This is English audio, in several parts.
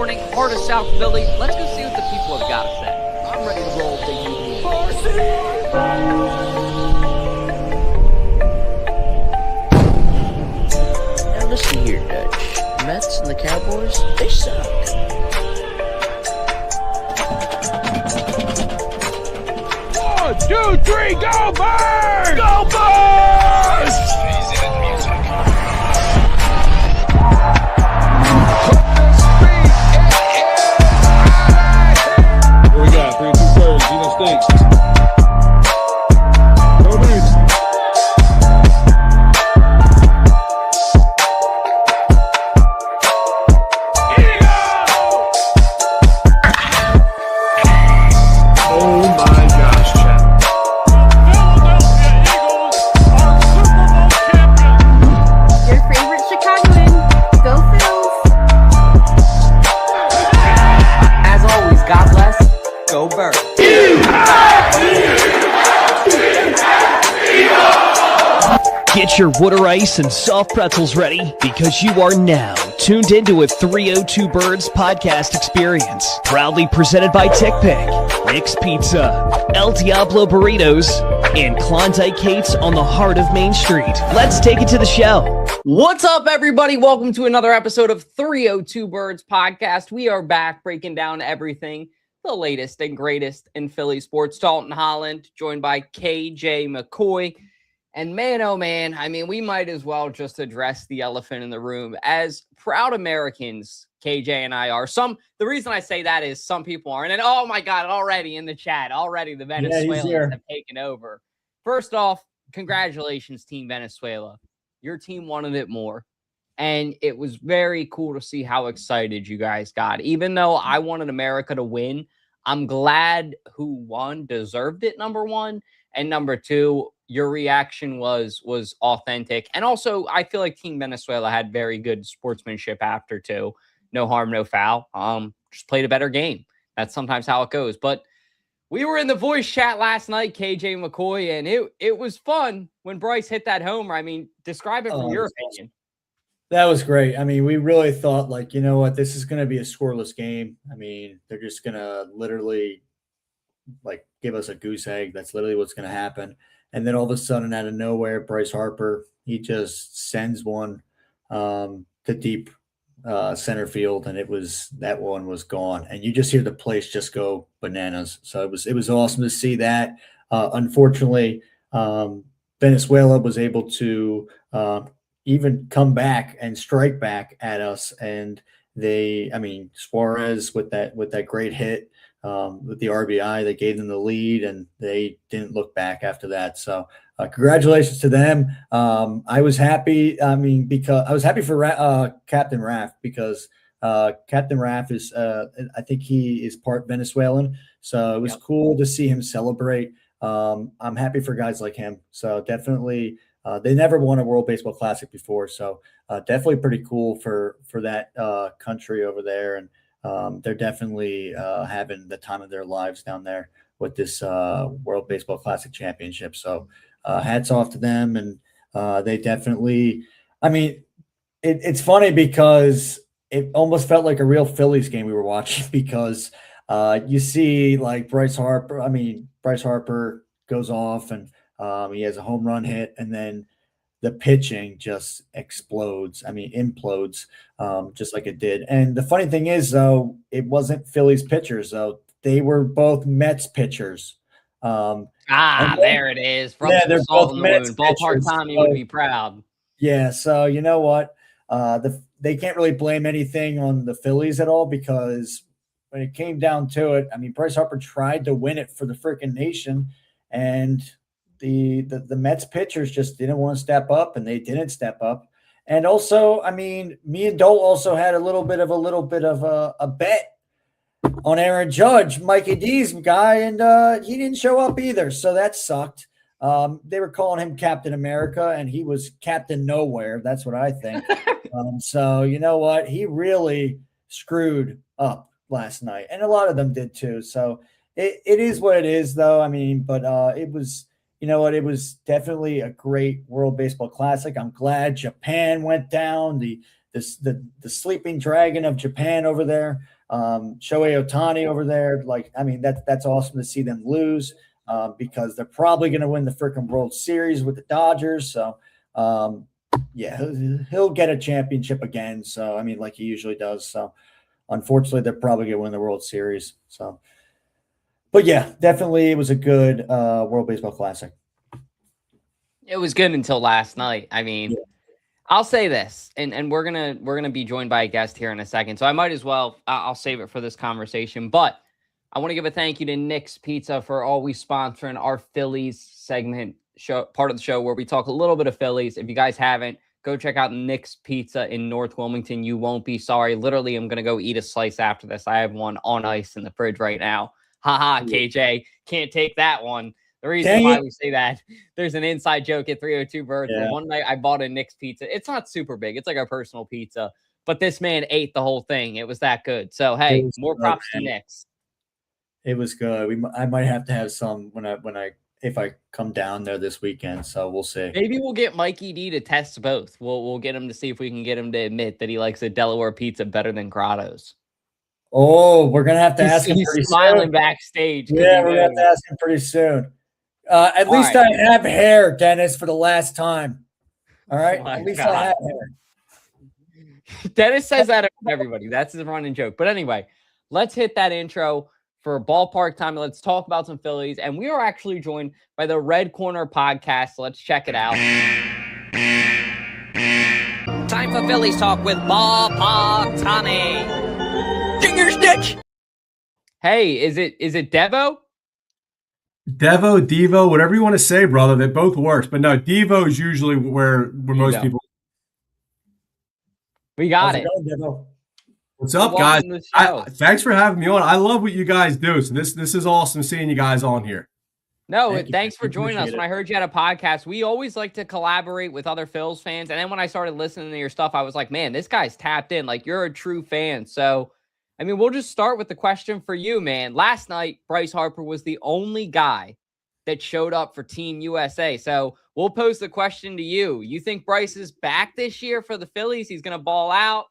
morning, heart of South Philly. Let's go see what the people have got to say. I'm ready to roll if they need me. Now listen here, Dutch. Mets and the Cowboys, they suck. 1, 2, 3, go Birds! Go Birds! Here we go, 302BIRDS, Gino Stinks. Go Birds! Get your water ice and soft pretzels ready because you are now tuned into a 302BIRDS podcast experience. Proudly presented by TickPick, Nick's Pizza, El Diablo Burritos, and Klondike Kate's on the heart of Main Street. Let's take it to the show. What's up, everybody? Welcome to another episode of 302BIRDS podcast. We are back breaking down everything, the latest and greatest in Philly sports. Dalton Holland, joined by KJ McCoy. And man, oh man, I mean, we might as well just address the elephant in the room. As proud Americans, KJ and I are. The reason I say that is some people aren't. And oh my God, already in the chat, already the Venezuelans have taken over. First off, congratulations, Team Venezuela. Your team wanted it more. And it was very cool to see how excited you guys got. Even though I wanted America to win, I'm glad who won deserved it, number one. And number two, your reaction was authentic. And also, I feel like Team Venezuela had very good sportsmanship after, too. No harm, no foul. Just played a better game. That's sometimes how it goes. But we were in the voice chat last night, KJ McCoy, and it was fun when Bryce hit that homer. I mean, describe it from your opinion. That was great. I mean, we really thought, like, you know what, this is going to be a scoreless game. I mean, they're just going to literally, like, give us a goose egg. That's literally what's going to happen. And then all of a sudden, out of nowhere, Bryce Harper, he just sends one to deep center field, and that one was gone. And you just hear the place just go bananas. So it was awesome to see that. Unfortunately, Venezuela was able to even come back and strike back at us. And Suarez with that great hit. With the RBI, they gave them the lead, and they didn't look back after that. So, congratulations to them. I was happy. Because I was happy for Captain Raff, because Captain Raff is, I think he is part Venezuelan. So it was cool to see him celebrate. I'm happy for guys like him. So definitely, they never won a World Baseball Classic before. So definitely pretty cool for that country over there. And they're definitely having the time of their lives down there with this World Baseball Classic Championship. So hats off to them. And they definitely – I mean, it's funny because it almost felt like a real Phillies game we were watching, because you see, like, Bryce Harper goes off and he has a home run hit, and then the pitching just implodes, just like it did. And the funny thing is, though, it wasn't Phillies pitchers, though. They were both Mets pitchers. There it is. From they're both Mets Ballpark pitchers. Tommy would be proud. Yeah, so you know what? They can't really blame anything on the Phillies at all, because when it came down to it, I mean, Bryce Harper tried to win it for the freaking nation, and the Mets pitchers just didn't want to step up, and they didn't step up. And also, I mean, me and Dole also had a little bit of a bet on Aaron Judge, Mikey D's guy, and he didn't show up either. So that sucked. They were calling him Captain America, and he was Captain Nowhere. That's what I think. So you know what? He really screwed up last night, and a lot of them did too. So it is what it is, though. I mean, but it was. You know what? It was definitely a great World Baseball Classic. I'm glad Japan went down. The the sleeping dragon of Japan over there, Shohei Ohtani over there. Like, I mean, that's awesome to see them lose because they're probably going to win the freaking World Series with the Dodgers. So, yeah, he'll get a championship again. So, I mean, like he usually does. So, unfortunately, they're probably going to win the World Series. So, but yeah, definitely it was a good World Baseball Classic. It was good until last night. I mean, yeah. I'll say this, and we're gonna be joined by a guest here in a second, so I might as well I'll save it for this conversation. But I want to give a thank you to Nick's Pizza for always sponsoring our Phillies segment part of the show where we talk a little bit of Phillies. If you guys haven't, go check out Nick's Pizza in North Wilmington. You won't be sorry. Literally, I'm gonna go eat a slice after this. I have one on ice in the fridge right now. Haha, KJ, can't take that one. The reason why we say that, there's an inside joke at 302 Birds. Yeah. One night I bought a Nick's Pizza. It's not super big. It's like a personal pizza. But this man ate the whole thing. It was that good. So, hey, more props to Nick's. It was good. I might have to have some if I come down there this weekend. So we'll see. Maybe we'll get Mikey D to test both. We'll get him to see if we can get him to admit that he likes a Delaware pizza better than Grotto's. Oh, we're going to have to ask him pretty smiling soon. backstage. Yeah, we're going to have to ask him pretty soon. At least I have hair, Dennis, for the last time. All right? At least I have hair. Dennis says that to everybody. That's his running joke. But anyway, let's hit that intro for ballpark time. Let's talk about some Phillies. And we are actually joined by the Red Corner podcast. So let's check it out. Time for Phillies talk with Ballpark Tommy. Finger stitch. Hey, is it Devo? Devo, whatever you want to say, brother. That both works. But no, Devo is usually where most people. We got it. What's up, guys? Thanks for having me on. I love what you guys do. So this is awesome seeing you guys on here. No, thanks for joining us. When I heard you had a podcast, we always like to collaborate with other Phils fans. And then when I started listening to your stuff, I was like, man, this guy's tapped in. Like, you're a true fan. So, I mean, we'll just start with the question for you, man. Last night, Bryce Harper was the only guy that showed up for Team USA. So we'll pose the question to you. You think Bryce is back this year for the Phillies? He's going to ball out?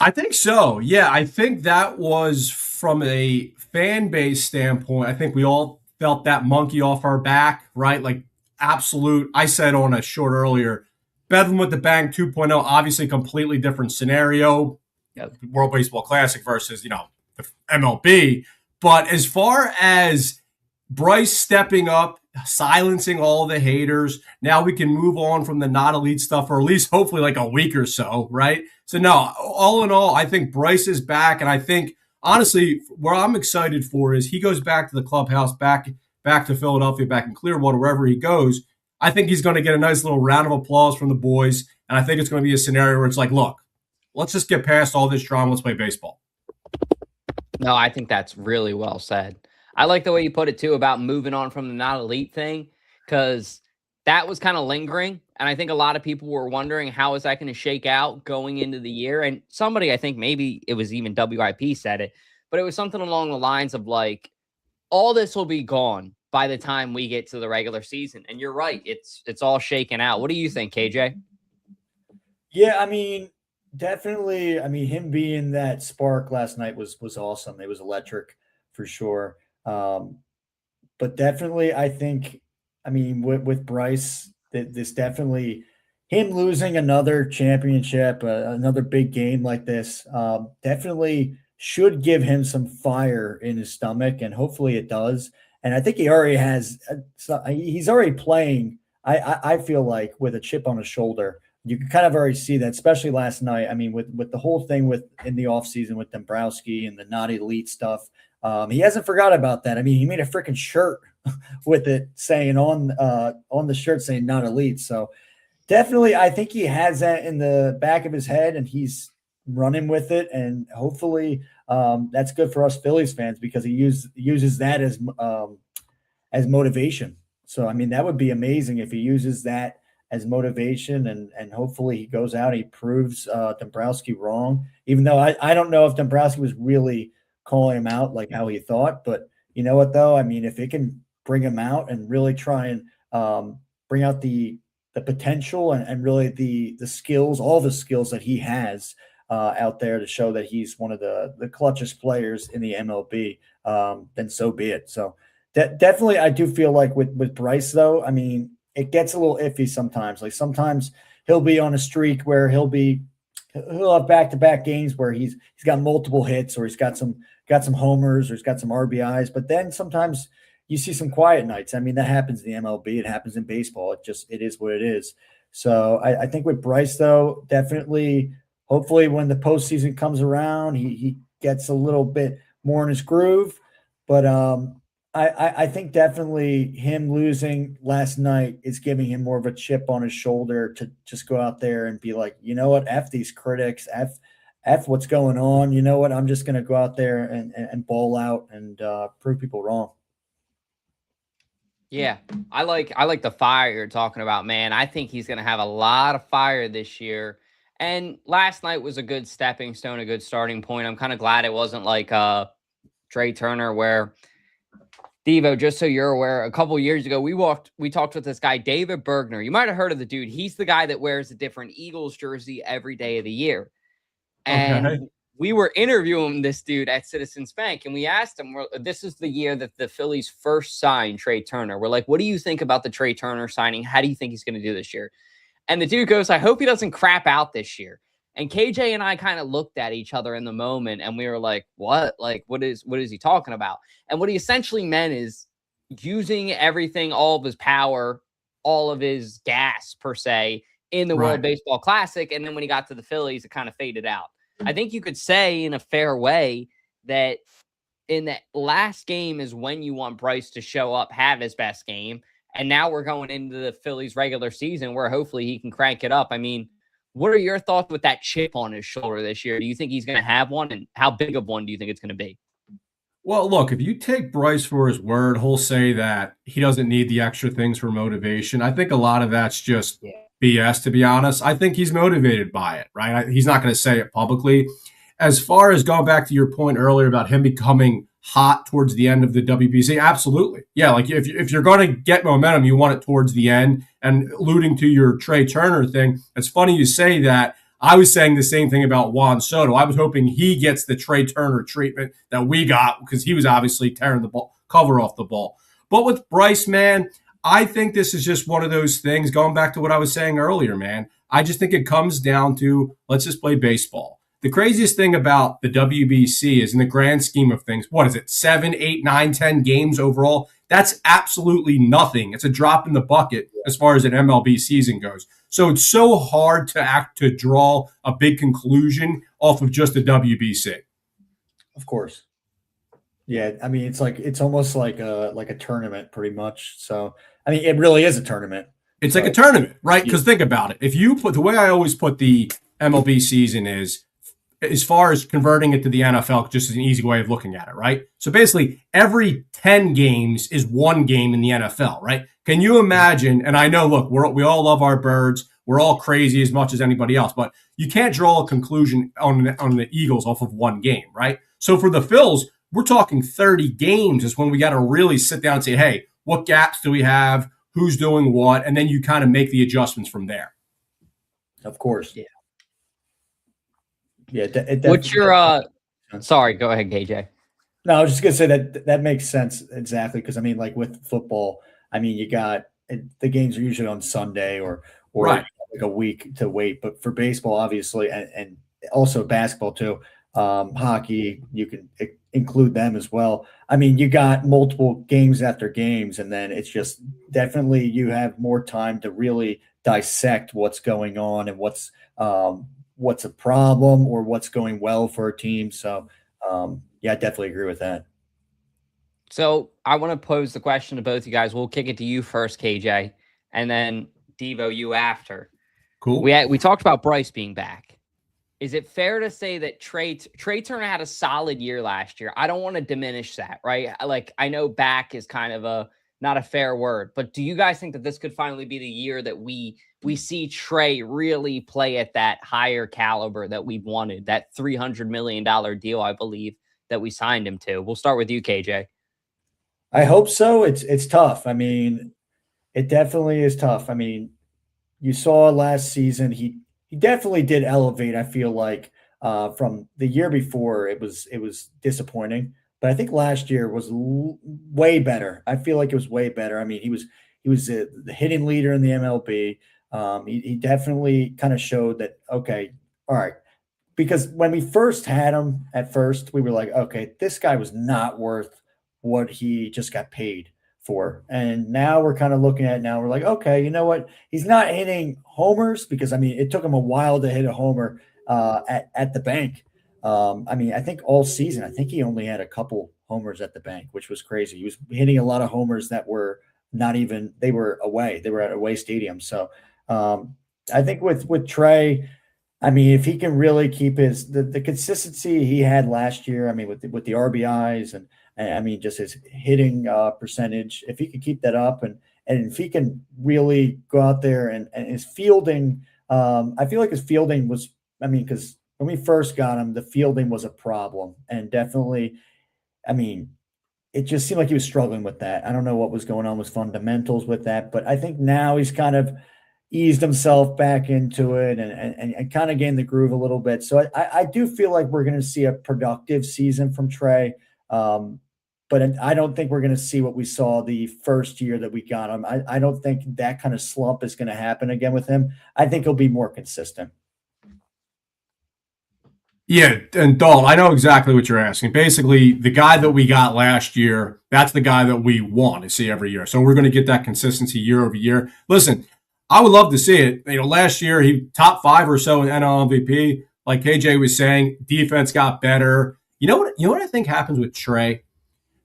I think so. Yeah, I think that was from a fan base standpoint. I think we all felt that monkey off our back, right? Like absolute, I said on a short earlier, Bedlam with the Bang 2.0, obviously completely different scenario. World Baseball Classic versus, the MLB. But as far as Bryce stepping up, silencing all the haters, now we can move on from the not elite stuff for at least hopefully like a week or so, right? So no, all in all, I think Bryce is back. And I think, honestly, what I'm excited for is he goes back to the clubhouse, back to Philadelphia, back in Clearwater, wherever he goes. I think he's going to get a nice little round of applause from the boys. And I think it's going to be a scenario where it's like, look, let's just get past all this drama. Let's play baseball. No, I think that's really well said. I like the way you put it, too, about moving on from the not elite thing, because that was kind of lingering. And I think a lot of people were wondering, how is that going to shake out going into the year? And somebody, I think maybe it was even WIP said it, but it was something along the lines of like, all this will be gone by the time we get to the regular season. And you're right. It's all shaken out. What do you think, KJ? Yeah, I mean, definitely. I mean, him being that spark last night was awesome. It was electric for sure. But definitely, I think, I mean, with Bryce, this definitely, him losing another championship, another big game like this, definitely should give him some fire in his stomach, and hopefully it does. And I think he already has. He's already playing. I feel like with a chip on his shoulder. You can kind of already see that, especially last night. I mean, with the whole thing in the offseason with Dombrowski and the not elite stuff, he hasn't forgot about that. I mean, he made a freaking shirt with it saying on the shirt saying not elite. So definitely, I think he has that in the back of his head, and he's running with it. And hopefully, that's good for us Phillies fans because he uses that as motivation. So I mean, that would be amazing if he uses that as motivation, and hopefully he goes out, he proves Dombrowski wrong, even though I don't know if Dombrowski was really calling him out like how he thought. But you know what, though? I mean, if it can bring him out and really try and bring out the potential and really the skills, all the skills that he has out there to show that he's one of the clutchest players in the MLB, then so be it. So definitely, I do feel like with Bryce, though, I mean, it gets a little iffy sometimes. Like sometimes he'll be on a streak where he'll have back-to-back games where he's got multiple hits, or he's got some homers, or he's got some RBIs. But then sometimes you see some quiet nights. I mean, that happens in the MLB. It happens in baseball. It is what it is. So I think with Bryce, though, definitely, hopefully when the postseason comes around, he gets a little bit more in his groove. But I think definitely him losing last night is giving him more of a chip on his shoulder to just go out there and be like, you know what, F these critics, F what's going on. You know what, I'm just going to go out there and ball out and prove people wrong. Yeah, I like the fire you're talking about, man. I think he's going to have a lot of fire this year. And last night was a good stepping stone, a good starting point. I'm kind of glad it wasn't like Trey Turner, where Devo, just so you're aware, a couple years ago, we talked with this guy, David Bergner. You might have heard of the dude. He's the guy that wears a different Eagles jersey every day of the year. And we were interviewing this dude at Citizens Bank, and we asked him, this is the year that the Phillies first signed Trey Turner. We're like, what do you think about the Trey Turner signing? How do you think he's going to do this year? And the dude goes, I hope he doesn't crap out this year. And KJ and I kind of looked at each other in the moment, and we were like, what? Like, what is he talking about? And what he essentially meant is using everything, all of his power, all of his gas, per se, in the World Baseball Classic. And then when he got to the Phillies, it kind of faded out. I think you could say in a fair way that in that last game is when you want Bryce to show up, have his best game. And now we're going into the Phillies regular season where hopefully he can crank it up. I mean, what are your thoughts with that chip on his shoulder this year? Do you think he's going to have one? And how big of one do you think it's going to be? Well, look, if you take Bryce for his word, he'll say that he doesn't need the extra things for motivation. I think a lot of that's just BS, to be honest. I think he's motivated by it, right? He's not going to say it publicly. As far as going back to your point earlier about him becoming hot towards the end of the WBC, absolutely. Yeah, like if you're going to get momentum, you want it towards the end. And alluding to your Trey Turner thing, it's funny you say that. I was saying the same thing about Juan Soto. I was hoping he gets the Trey Turner treatment that we got because he was obviously tearing the cover off the ball. But with Bryce, man, I think this is just one of those things, going back to what I was saying earlier, man. I just think it comes down to, let's just play baseball. The craziest thing about the WBC is, in the grand scheme of things, what is it, 7, 8, 9, 10 games overall? That's absolutely nothing. It's a drop in the bucket as far as an MLB season goes. So it's so hard to draw a big conclusion off of just the WBC. Of course. Yeah, I mean, it's almost like a tournament, pretty much. So, I mean, it really is a tournament. It's like a tournament, right? Because think about it. If you put, the way I always put the MLB season is, as far as converting it to the NFL, just as an easy way of looking at it, right? So basically, every 10 games is one game in the NFL, right? Can you imagine? And I know, look, we all love our birds. We're all crazy as much as anybody else, but you can't draw a conclusion on the Eagles off of one game, right? So for the Phils, we're talking 30 games is when we got to really sit down and say, hey, what gaps do we have? Who's doing what? And then you kind of make the adjustments from there. Of course. Yeah. Yeah. What's your sorry, go ahead, KJ. No, I was just gonna say that makes sense exactly, because I mean, like with football, I mean, you got the games are usually on Sunday or like a week to wait. But for baseball, obviously, and also basketball too, hockey, you can include them as well. I mean, you got multiple games after games, and then it's just definitely you have more time to really dissect what's going on and what's a problem or what's going well for a team. So, yeah, I definitely agree with that. So I want to pose the question to both you guys. We'll kick it to you first, KJ, and then Devo, you after. Cool. We talked about Bryce being back. Is it fair to say that Trey Turner had a solid year last year? I don't want to diminish that, right? Like, I know back is kind of not a fair word, but do you guys think that this could finally be the year that we see Trey really play at that higher caliber that we've wanted, that $300 million deal, I believe, that we signed him to? We'll start with you, KJ. I hope so. It's tough. I mean, it definitely is tough. I mean, you saw last season, he definitely did elevate. I feel like from the year before, it was disappointing, but I think last year was way better. I feel like it was way better. I mean, he was the hitting leader in the MLB. He definitely kind of showed that. Okay, all right. Because when we first had him at first, we were like, okay, this guy was not worth what he just got paid for. And now we're kind of looking at it now. We're like, okay, you know what? He's not hitting homers because, I mean, it took him a while to hit a homer at the bank. I mean, I think all season, I think he only had a couple homers at the bank, which was crazy. He was hitting a lot of homers that were not even, they were away. They were at away stadiums. So I think with Trey, I mean, if he can really keep the consistency he had last year, I mean, with the RBIs and I mean, just his hitting percentage, if he could keep that up and if he can really go out there and his fielding, I feel like his fielding was, I mean, because when we first got him, the fielding was a problem. And definitely, I mean, it just seemed like he was struggling with that. I don't know what was going on with fundamentals with that, but I think now he's kind of eased himself back into it and kind of gained the groove a little bit. So I do feel like we're going to see a productive season from Trey. But I don't think we're going to see what we saw the first year that we got him. I don't think that kind of slump is going to happen again with him. I think he'll be more consistent. Yeah, and Dalt, I know exactly what you're asking. Basically, the guy that we got last year, that's the guy that we want to see every year. So we're going to get that consistency year over year. Listen, I would love to see it. You know, last year he top 5 or so in NL MVP. Like KJ was saying, defense got better. You know what I think happens with Trey?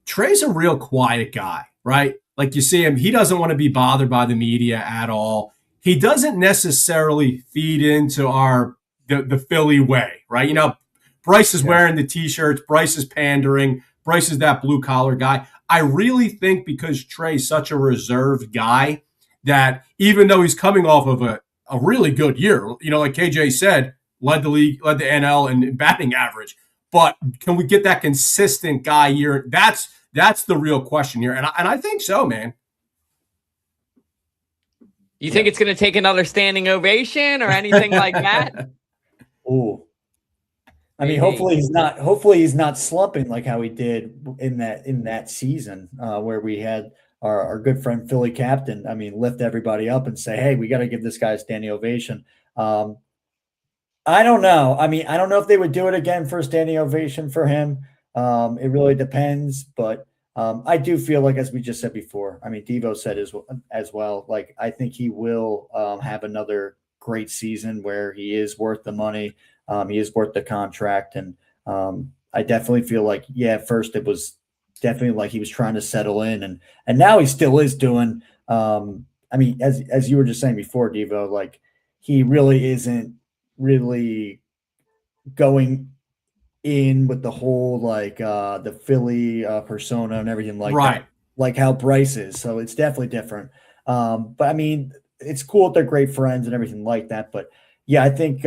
Trey's a real quiet guy, right? Like you see him, he doesn't want to be bothered by the media at all. He doesn't necessarily feed into the Philly way, right? You know, Bryce is wearing the t-shirts, Bryce is pandering, Bryce is that blue collar guy. I really think because Trey's such a reserved guy, that even though he's coming off of a really good year, you know, like KJ said, led the league, led the NL in batting average. But can we get that consistent guy here? That's the real question here. And I think so, man. You think it's going to take another standing ovation or anything like that? Oh, I mean, hopefully he's not slumping like how he did in that season where we had our good friend Philly Captain, I mean, lift everybody up and say, hey, we got to give this guy a standing ovation. I don't know. I mean, I don't know if they would do it again for a standing ovation for him. It really depends. But I do feel like, as we just said before, I mean, Devo said as well, like, I think he will have another great season where he is worth the money. He is worth the contract. And I definitely feel like, at first it was definitely like he was trying to settle in and now he still is doing I mean, as you were just saying before, Devo, like he really isn't really going in with the whole like the Philly persona and everything like that, like how Bryce is. So it's definitely different. But I mean, it's cool that they're great friends and everything like that. But yeah, I think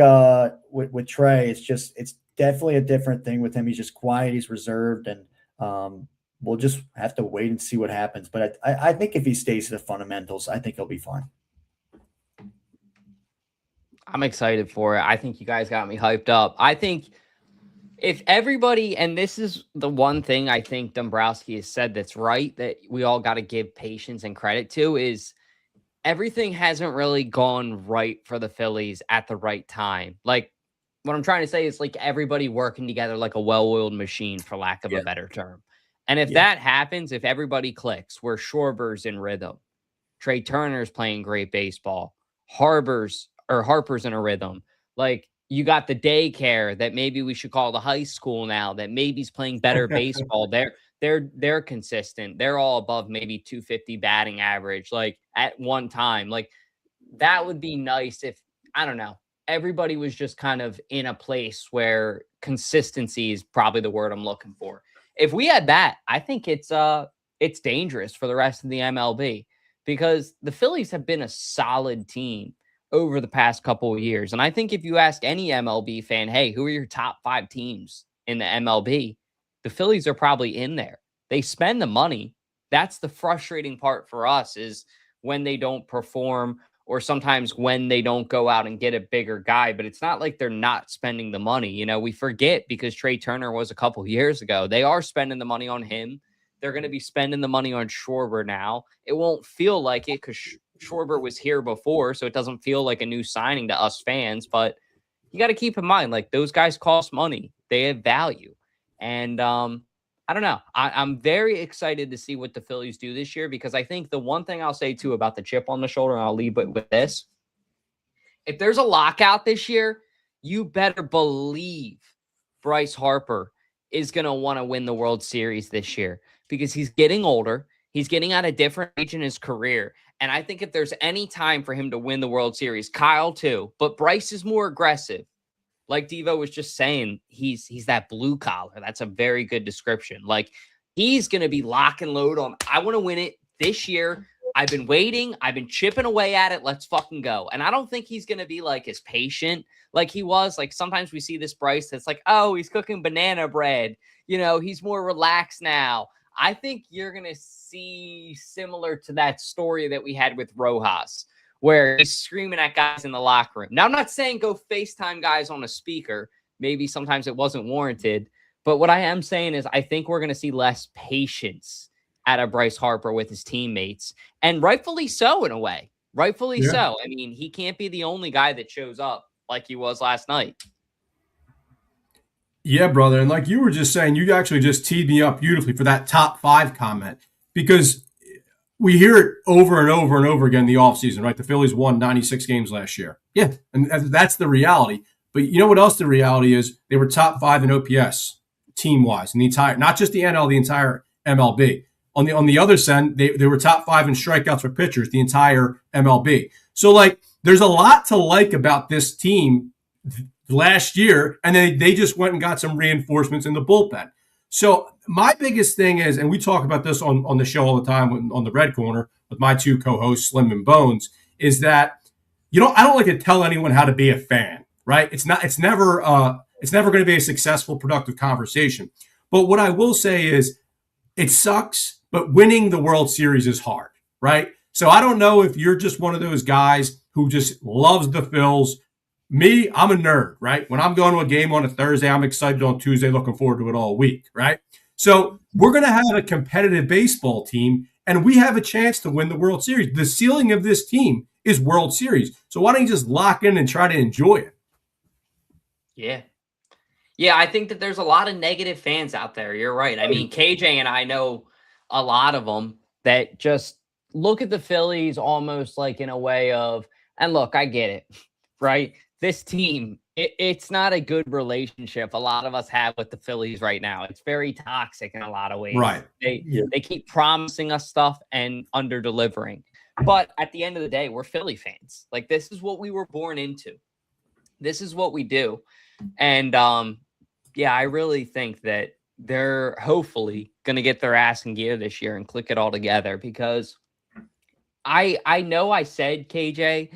with Trey, it's definitely a different thing with him. He's just quiet, he's reserved, and we'll just have to wait and see what happens. But I think if he stays to the fundamentals, I think he'll be fine. I'm excited for it. I think you guys got me hyped up. I think if everybody, and this is the one thing I think Dombrowski has said that's right, that we all got to give patience and credit to, is everything hasn't really gone right for the Phillies at the right time. Like, what I'm trying to say is like everybody working together like a well-oiled machine, for lack of a better term. And if that happens, if everybody clicks, where Schwarber's in rhythm, Trey Turner's playing great baseball, Harper's in a rhythm, like you got the daycare that maybe we should call the high school now that maybe's playing better baseball. They're consistent. They're all above maybe 250 batting average, like at one time. Like that would be nice if, I don't know, everybody was just kind of in a place where consistency is probably the word I'm looking for. If we had that, I think it's dangerous for the rest of the MLB, because the Phillies have been a solid team over the past couple of years. And I think if you ask any MLB fan, hey, who are your top 5 teams in the MLB? The Phillies are probably in there. They spend the money. That's the frustrating part for us, is when they don't perform or sometimes when they don't go out and get a bigger guy, but it's not like they're not spending the money. You know, we forget because Trey Turner was a couple years ago. They are spending the money on him. They're going to be spending the money on Schwarber now. It won't feel like it because Schwarber was here before, so it doesn't feel like a new signing to us fans. But you got to keep in mind, like, those guys cost money. They have value. And I don't know. I'm very excited to see what the Phillies do this year, because I think the one thing I'll say, too, about the chip on the shoulder, and I'll leave it with this. If there's a lockout this year, you better believe Bryce Harper is going to want to win the World Series this year, because he's getting older. He's getting at a different age in his career. And I think if there's any time for him to win the World Series, Kyle too, but Bryce is more aggressive. Like Devo was just saying, he's that blue collar. That's a very good description. Like, he's going to be lock and load on, I want to win it this year. I've been waiting. I've been chipping away at it. Let's fucking go. And I don't think he's going to be like as patient like he was. Like, sometimes we see this Bryce that's like, oh, he's cooking banana bread. You know, he's more relaxed now. I think you're going to see similar to that story that we had with Rojas, where he's screaming at guys in the locker room. Now, I'm not saying go FaceTime guys on a speaker. Maybe sometimes it wasn't warranted. But what I am saying is I think we're going to see less patience out of Bryce Harper with his teammates. And rightfully so, in a way. Rightfully so. I mean, he can't be the only guy that shows up like he was last night. Yeah, brother. And like you were just saying, you actually just teed me up beautifully for that top 5 comment, because we hear it over and over and over again in the offseason, right? The Phillies won 96 games last year. Yeah, and that's the reality. But you know what else the reality is? They were top 5 in OPS team-wise in the entire, not just the NL, the entire MLB. On the other side, they were top 5 in strikeouts for pitchers, the entire MLB. So, like, there's a lot to like about this team last year, and then they just went and got some reinforcements in the bullpen. So my biggest thing is, and we talk about this on the show all the time on the Red Corner with my 2 co-hosts, Slim and Bones, is that, I don't like to tell anyone how to be a fan, right? It's never going to be a successful, productive conversation. But what I will say is, it sucks, but winning the World Series is hard, right? So I don't know if you're just one of those guys who just loves the Phils. Me, I'm a nerd, right? When I'm going to a game on a Thursday, I'm excited on Tuesday, looking forward to it all week, right? So we're going to have a competitive baseball team, and we have a chance to win the World Series. The ceiling of this team is World Series. So why don't you just lock in and try to enjoy it? Yeah. Yeah, I think that there's a lot of negative fans out there. You're right. I mean, KJ and I know a lot of them that just look at the Phillies almost like in a way of, and look, I get it, right? This team, it's not a good relationship a lot of us have with the Phillies right now. It's very toxic in a lot of ways. Right. They keep promising us stuff and under-delivering. But at the end of the day, we're Philly fans. Like, this is what we were born into. This is what we do. And, yeah, I really think that they're hopefully going to get their ass in gear this year and click it all together, because I know I said, KJ,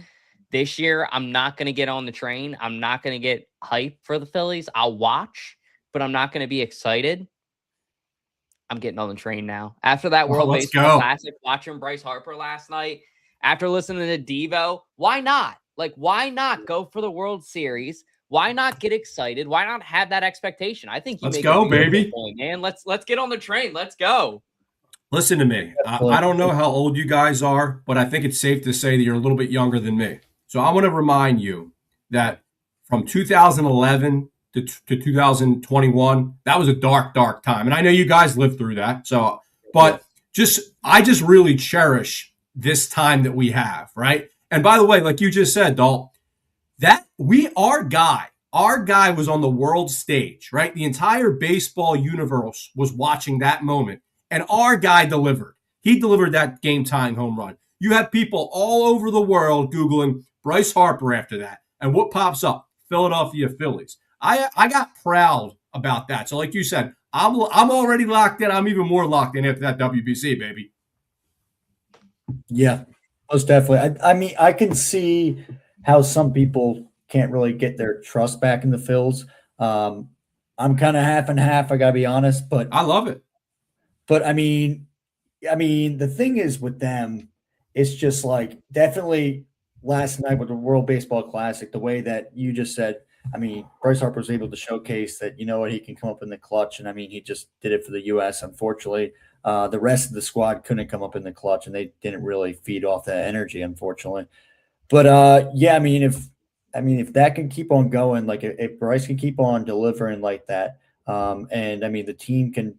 this year, I'm not going to get on the train. I'm not going to get hyped for the Phillies. I'll watch, but I'm not going to be excited. I'm getting on the train now. After that World Baseball Classic, watching Bryce Harper last night, after listening to Devo, why not? Like, why not go for the World Series? Why not get excited? Why not have that expectation? I think let's go, baby. Point, man. Let's get on the train. Let's go. Listen to me. I don't know how old you guys are, but I think it's safe to say that you're a little bit younger than me. So I want to remind you that from 2011 to 2021, that was a dark, dark time. And I know you guys lived through that. So, but I just really cherish this time that we have, right? And by the way, like you just said, Dalt, that our guy was on the world stage, right? The entire baseball universe was watching that moment, and our guy delivered. He delivered that game-tying home run. You have people all over the world Googling Bryce Harper after that. And what pops up? Philadelphia Phillies. I got proud about that. So like you said, I'm already locked in. I'm even more locked in after that WBC, baby. Yeah, most definitely. I mean, I can see how some people can't really get their trust back in the Phils. I'm kind of half and half, I got to be honest. But I love it. But, I mean, the thing is with them, it's just like definitely last night with the World Baseball Classic, the way that you just said, I mean, Bryce Harper was able to showcase that, you know what, he can come up in the clutch. And I mean, he just did it for the U.S. Unfortunately, the rest of the squad couldn't come up in the clutch, and they didn't really feed off that energy, unfortunately. But yeah, I mean, if that can keep on going, like if Bryce can keep on delivering like that, and I mean, the team can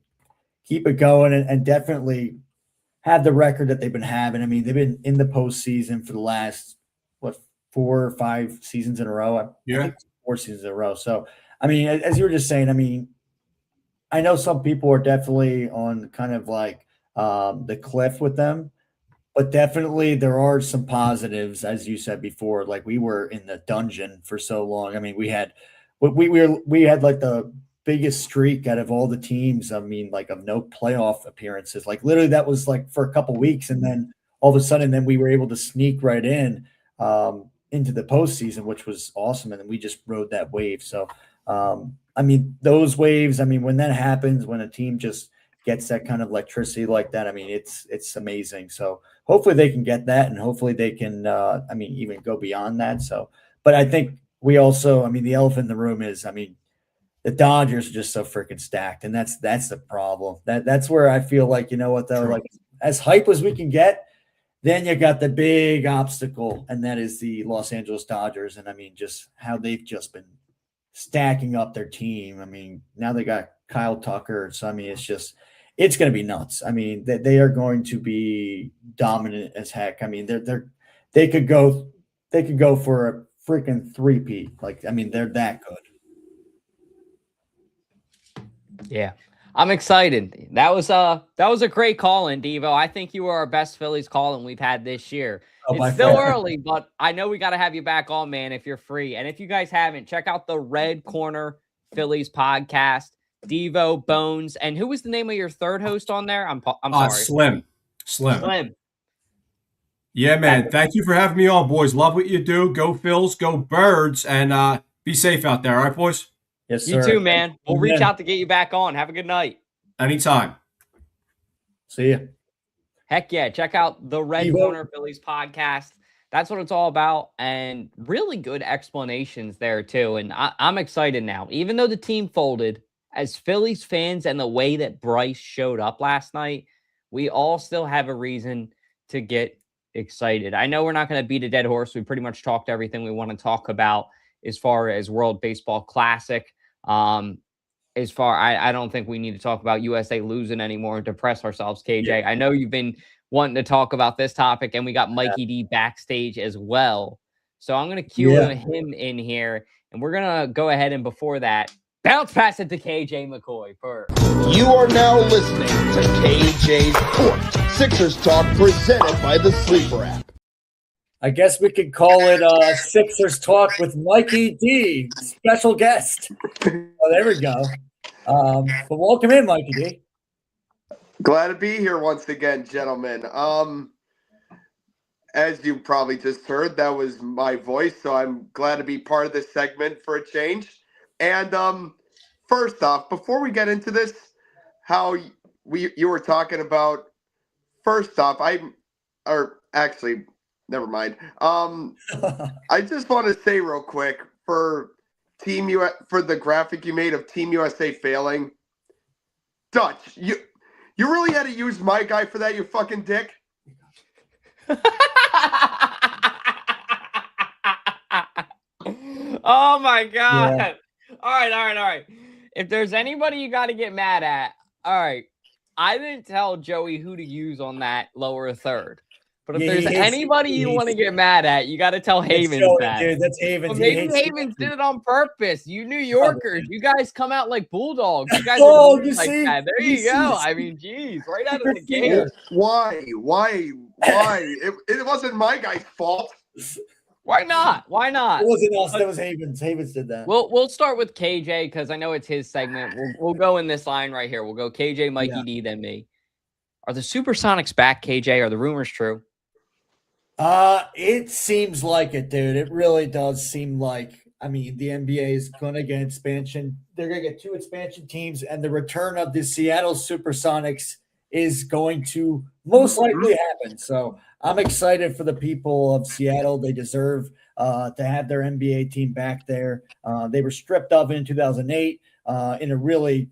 keep it going and definitely have the record that they've been having. I mean, they've been in the postseason for the last, 4 or 5 seasons in a row? I think 4 seasons in a row. So, I mean, as you were just saying, I mean, I know some people are definitely on kind of like the cliff with them, but definitely there are some positives, as you said before. Like, we were in the dungeon for so long. I mean, we had like the biggest streak out of all the teams. I mean, like, of no playoff appearances. Like, literally, that was like for a couple weeks, and then all of a sudden, then we were able to sneak right into the postseason, which was awesome, and then we just rode that wave. So, I mean, those waves. I mean, when that happens, when a team just gets that kind of electricity like that, I mean, it's amazing. So hopefully they can get that, and hopefully they can, I mean, even go beyond that. So, but I think we also, I mean, the elephant in the room is, I mean, the Dodgers are just so freaking stacked, and that's the problem. That's where I feel like, you know what, though, like, as hype as we can get, then you got the big obstacle, and that is the Los Angeles Dodgers. And I mean, just how they've just been stacking up their team. I mean, now they got Kyle Tucker. So, I mean, it's going to be nuts. I mean, they are going to be dominant as heck. I mean, they could go for a freaking three-peat. Like, I mean, they're that good. Yeah, I'm excited. That was a great call-in, Devo. I think you were our best Phillies call-in we've had this year. It's still early, but I know we got to have you back on, man, if you're free. And if you guys haven't, check out the Red Corner Phillies podcast. Devo, Bones, and who was the name of your third host on there? I'm sorry. Slim. Yeah, man. Thank you for having me on, boys. Love what you do. Go Phils, go Birds, and be safe out there. All right, boys? Yes, sir. You too, man. We'll reach out to get you back on. Have a good night. Anytime. See ya. Heck yeah. Check out the Red Corner Phillies podcast. That's what it's all about. And really good explanations there, too. And I'm excited now. Even though the team folded, as Phillies fans and the way that Bryce showed up last night, we all still have a reason to get excited. I know we're not going to beat a dead horse. We pretty much talked everything we want to talk about as far as World Baseball Classic. I don't think we need to talk about USA losing anymore and depress ourselves, KJ. Yeah. I know you've been wanting to talk about this topic, and we got Mikey D backstage as well. So I'm going to cue him in here, and we're going to go ahead and before that, bounce pass it to KJ McCoy first. You are now listening to KJ's Court Sixers Talk presented by the Sleeper app. I guess we could call it Sixers Talk with Mikey D, special guest. Oh, there we go. But welcome in, Mikey D. Glad to be here once again, gentlemen. As you probably just heard, that was my voice, so I'm glad to be part of this segment for a change. And first off, before we get into this, how you were talking about, first off, never mind. I just want to say real quick for the graphic you made of Team USA failing, Dutch, you really had to use my guy for that, you fucking dick. Oh my God. Yeah. All right. If there's anybody you got to get mad at, all right. I didn't tell Joey who to use on that lower third. But if there's anybody you want to get mad at, you got to tell Havens that. Dude, that's Havens. But maybe Havens did it on purpose. You New Yorkers, you guys come out like bulldogs. You guys you like see? That. There you go. I mean, geez, right out of the gate. Why? It wasn't my guy's fault. Why not? It wasn't us. That was Havens. Havens did that. We'll start with KJ because I know it's his segment. We'll go in this line right here. We'll go KJ, Mikey D, then me. Are the SuperSonics back, KJ? Are the rumors true? It seems like it, dude. It really does seem like, I mean, the NBA is going to get expansion. They're going to get 2 expansion teams, and the return of the Seattle SuperSonics is going to most likely happen. So I'm excited for the people of Seattle. They deserve to have their NBA team back there. They were stripped of it in 2008 in a really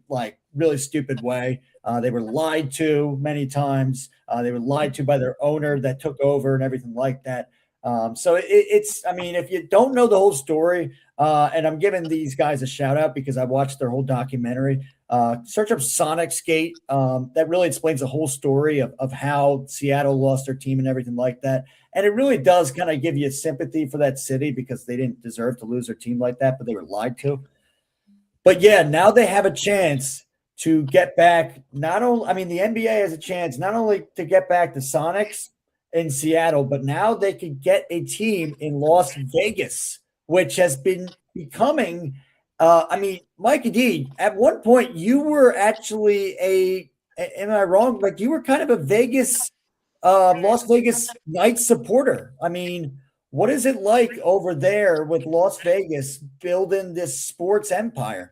stupid way. They were lied to many times. They were lied to by their owner that took over and everything like that. So it's, I mean, if you don't know the whole story, and I'm giving these guys a shout out because I watched their whole documentary, search up Sonics Gate. That really explains the whole story of how Seattle lost their team and everything like that. And it really does kind of give you sympathy for that city because they didn't deserve to lose their team like that, but they were lied to. But yeah, now they have a chance to get back. Not only, I mean, the NBA has a chance not only to get back the Sonics in Seattle, but now they could get a team in Las Vegas, which has been becoming. I mean, Mikey D, at one point you were actually am I wrong? Like you were kind of a Las Vegas Knights supporter. I mean, what is it like over there with Las Vegas building this sports empire?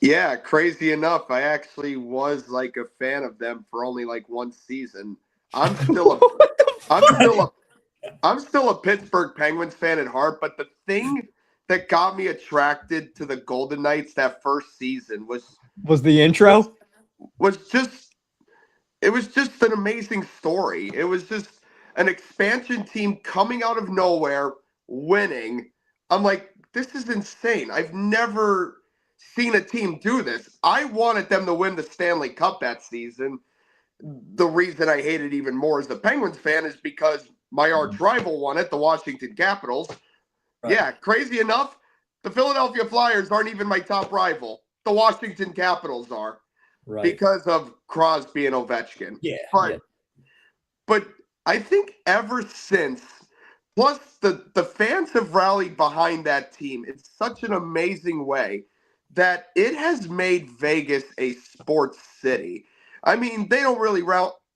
Yeah, crazy enough, I actually was like a fan of them for only like one season. I'm still a Pittsburgh Penguins fan at heart, but the thing that got me attracted to the Golden Knights that first season Was the intro? It was just an amazing story. It was just an expansion team coming out of nowhere, winning. I'm like, this is insane. I've never seen a team do this. I wanted them to win the Stanley Cup that season. The reason I hate it even more as a Penguins fan is because my arch rival won it, the Washington Capitals. Right. Yeah, crazy enough, the Philadelphia Flyers aren't even my top rival. The Washington Capitals are. Right. Because of Crosby and Ovechkin. Yeah. But I think ever since, plus the fans have rallied behind that team in such an amazing way that it has made Vegas a sports city. I mean, they don't really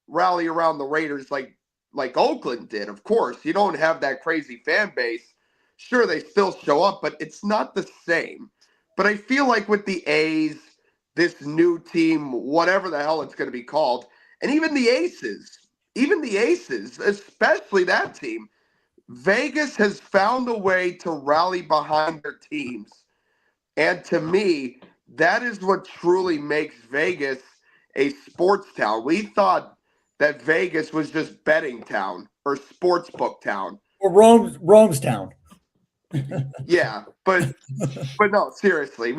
rally around the Raiders like Oakland did, of course. You don't have that crazy fan base. Sure, they still show up, but it's not the same. But I feel like with the A's, this new team, whatever the hell it's going to be called, and even the Aces, especially that team, Vegas has found a way to rally behind their teams. And to me, that is what truly makes Vegas a sports town. We thought that Vegas was just betting town or sports book town. Or Rome's town. Yeah, but no, seriously.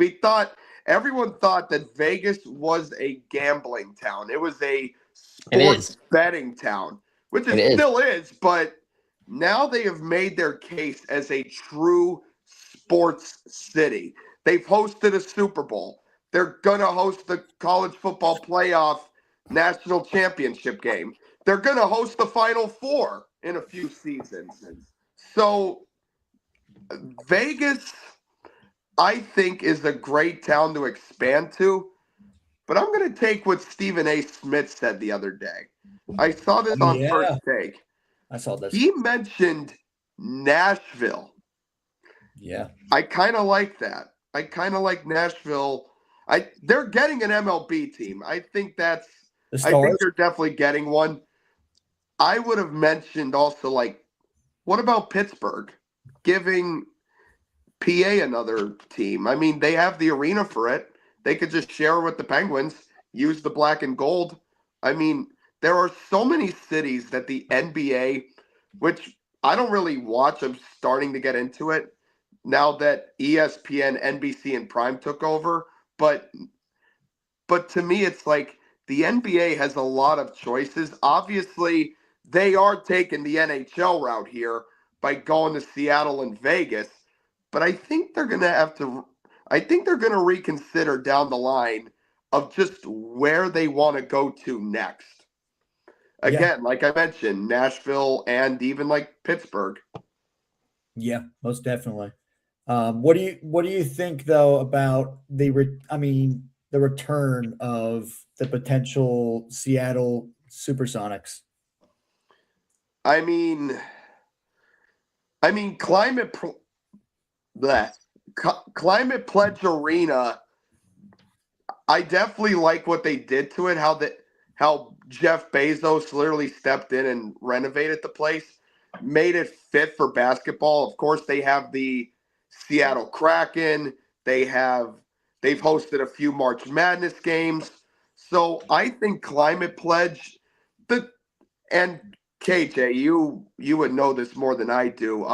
Everyone thought that Vegas was a gambling town. It was a sports betting town, which it still is, but now they have made their case as a true sports city. They've hosted a Super Bowl. They're going to host the college football playoff national championship game. They're going to host the Final Four in a few seasons. So Vegas, I think, is a great town to expand to. But I'm going to take what Stephen A. Smith said the other day. I saw this on First Take. I saw this. He mentioned Nashville. Yeah. I kind of like that. I kind of like Nashville. They're getting an MLB team. I think they're definitely getting one. I would have mentioned also, like, what about Pittsburgh giving PA another team? I mean, they have the arena for it. They could just share with the Penguins, use the black and gold. I mean, there are so many cities that the NBA, which I don't really watch, I'm starting to get into it now that ESPN, NBC, and Prime took over. But to me, it's like the NBA has a lot of choices. Obviously, they are taking the NHL route here by going to Seattle and Vegas. But I think they're going to reconsider down the line of just where they want to go to next. Again, like I mentioned, Nashville and even like Pittsburgh. Yeah, most definitely. What do you think though about the return of the potential Seattle SuperSonics? I mean, Climate Pledge Arena. I definitely like what they did to it. How Jeff Bezos literally stepped in and renovated the place, made it fit for basketball. Of course, they have the Seattle Kraken. They've hosted a few March Madness games. So I think Climate Pledge, and KJ, you would know this more than I do.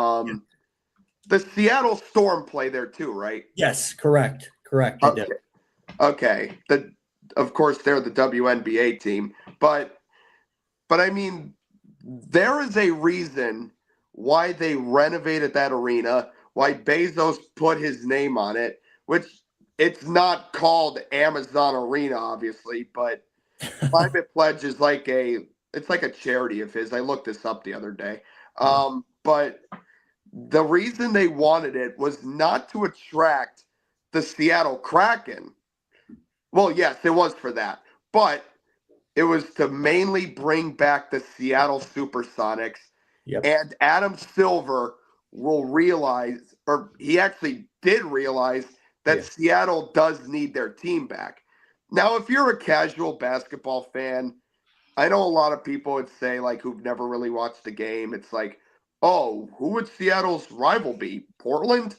The Seattle Storm play there too, right? Yes, correct. They did. Okay. Of course, they're the WNBA team, but I mean, there is a reason why they renovated that arena, why Bezos put his name on it, which it's not called Amazon Arena, obviously, but Climate Pledge is it's like a charity of his. I looked this up the other day. But the reason they wanted it was not to attract the Seattle Kraken. Well, yes, it was for that, but it was to mainly bring back the Seattle SuperSonics. Yep. And Adam Silver will realize, or he actually did realize, that Seattle does need their team back. Now, if you're a casual basketball fan, I know a lot of people would say, like, who've never really watched the game, it's like, oh, who would Seattle's rival be? Portland?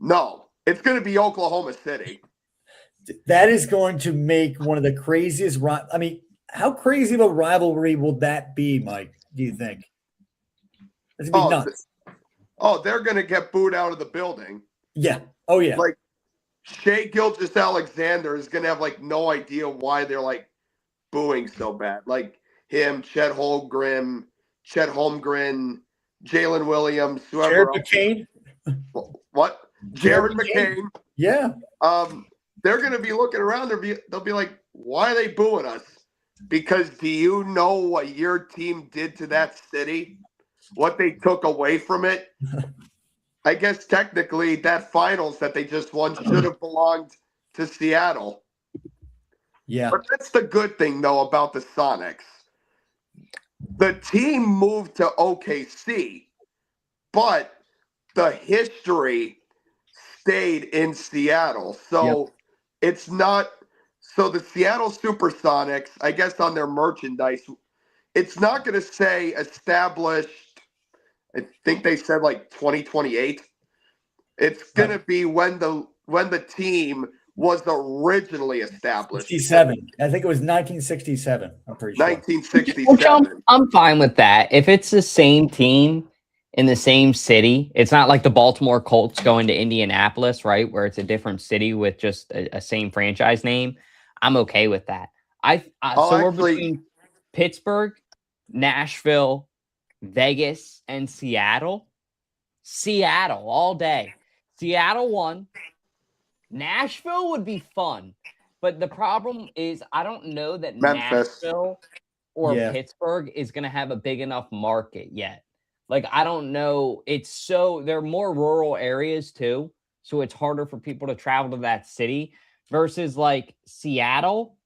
No, it's going to be Oklahoma City. That is going to make one of the craziest. I mean, how crazy of a rivalry will that be, Mike? Do you think? It's going to be nuts. They're going to get booed out of the building. Yeah. Oh, yeah. Like, Shea Gilgeous-Alexander is going to have, like, no idea why they're, like, booing so bad. Like, him, Chet Holmgren, Jalen Williams, whoever. Jared McCain? What? Jared McCain. Yeah. They're going to be looking around. They'll be like, why are they booing us? Because do you know what your team did to that city? What they took away from it? I guess technically that finals that they just won should have belonged to Seattle. Yeah. But that's the good thing, though, about the Sonics. The team moved to OKC, but the history stayed in Seattle. So it's not – so the Seattle SuperSonics, I guess on their merchandise, it's not going to say established – I think they said like 2028. It's going to be when the team was originally established. 67. I think it was 1967. I'm pretty sure. 1967. Which I'm fine with that. If it's the same team in the same city, it's not like the Baltimore Colts going to Indianapolis, right? Where it's a different city with just a same franchise name. I'm okay with that. We're between Pittsburgh, Nashville, Vegas, and Seattle. Seattle all day. Seattle won. Nashville would be fun, but the problem is I don't know that Memphis. Nashville or Pittsburgh is going to have a big enough market yet. Like, I don't know. They're more rural areas too, so it's harder for people to travel to that city versus like Seattle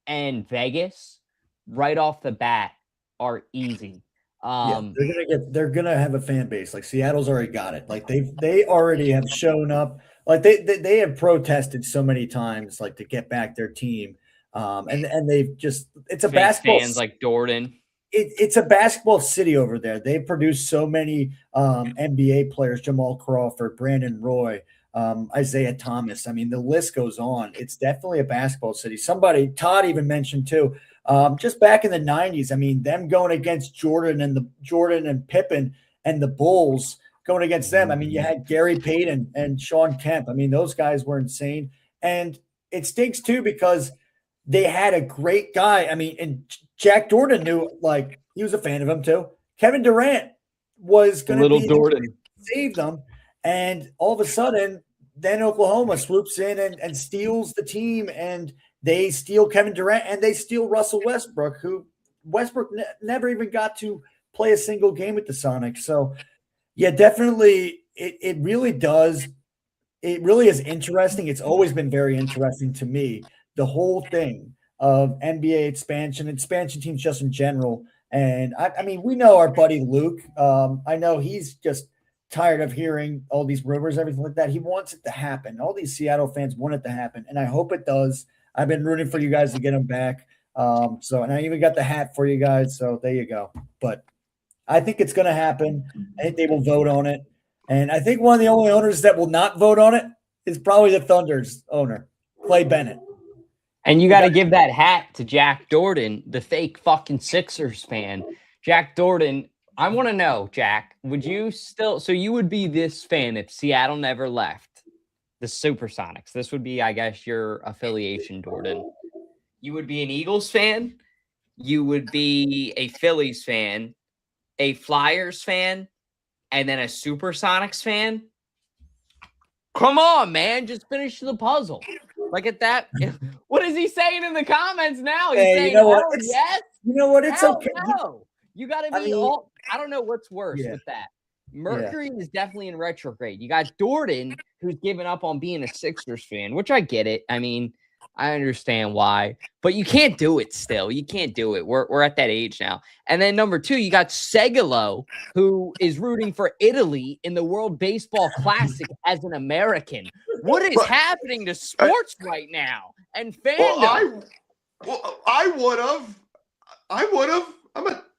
and Vegas right off the bat are easy. They're gonna have a fan base. Like Seattle's already got it. Like they already have shown up. Like they have protested so many times, like to get back their team. And they've just it's a Fake basketball fans like Jordan. It's a basketball city over there. They've produced so many NBA players: Jamal Crawford, Brandon Roy, Isaiah Thomas. I mean, the list goes on. It's definitely a basketball city. Todd even mentioned too. Just back in the 90s, I mean, them going against Jordan and Pippen and the Bulls going against them. I mean, you had Gary Payton and Sean Kemp. I mean, those guys were insane. And it stinks too because they had a great guy. I mean, and Jack Jordan knew, like, he was a fan of him too. Kevin Durant was going to be Jordan save them. And all of a sudden, then Oklahoma swoops in and steals the team, and they steal Kevin Durant, and they steal Russell Westbrook, who never even got to play a single game with the Sonics. So, yeah, definitely, it really does. It really is interesting. It's always been very interesting to me, the whole thing of NBA expansion teams just in general. And, I mean, we know our buddy Luke. I know he's just tired of hearing all these rumors, everything like that. He wants it to happen. All these Seattle fans want it to happen, and I hope it does. I've been rooting for you guys to get him back. And I even got the hat for you guys. So there you go. But I think it's going to happen. I think they will vote on it. And I think one of the only owners that will not vote on it is probably the Thunder's owner, Clay Bennett. And you got to give that hat to Jack Dordan, the fake fucking Sixers fan. Jack Dordan, I want to know, Jack, would you still – so you would be this fan if Seattle never left the SuperSonics. This would be, I guess, your affiliation, Dordan. You would be an Eagles fan. You would be a Phillies fan, a Flyers fan, and then a SuperSonics fan. Come on, man. Just finish the puzzle. Like at that. What is he saying in the comments now? He's saying, you know what? Yes. You know what? It's Hell okay. No. You got to be I don't know what's worse with that. Mercury is definitely in retrograde. You got Dordan, who's given up on being a Sixers fan, which I get it. I mean, I understand why, but you can't do it still. You can't do it. We're at that age now. And then number 2, you got Segalo, who is rooting for Italy in the World Baseball Classic as an American. What is happening to sports right now? And fandom? I would have.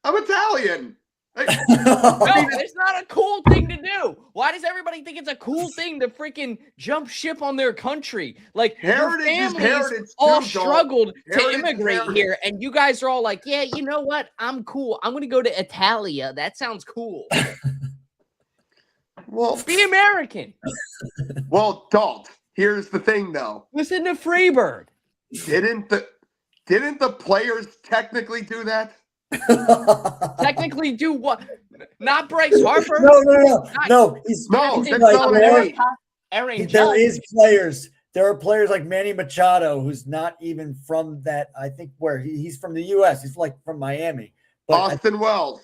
I'm Italian. No, it's not a cool thing to do. Why does everybody think it's a cool thing to freaking jump ship on their country? Like, heritage your is families heritage all too, struggled to heritage immigrate here, and you guys are all like, yeah, you know what? I'm cool. I'm going to go to Italia. That sounds cool. Well, be American. Well, Dalt, here's the thing, though. Listen to Freebird. Didn't the players technically do that? Technically do what? Not Bryce Harper. No. There is players. There are players like Manny Machado, who's not even from that. I think where he's from the U.S. He's like from Miami. But Austin Wells.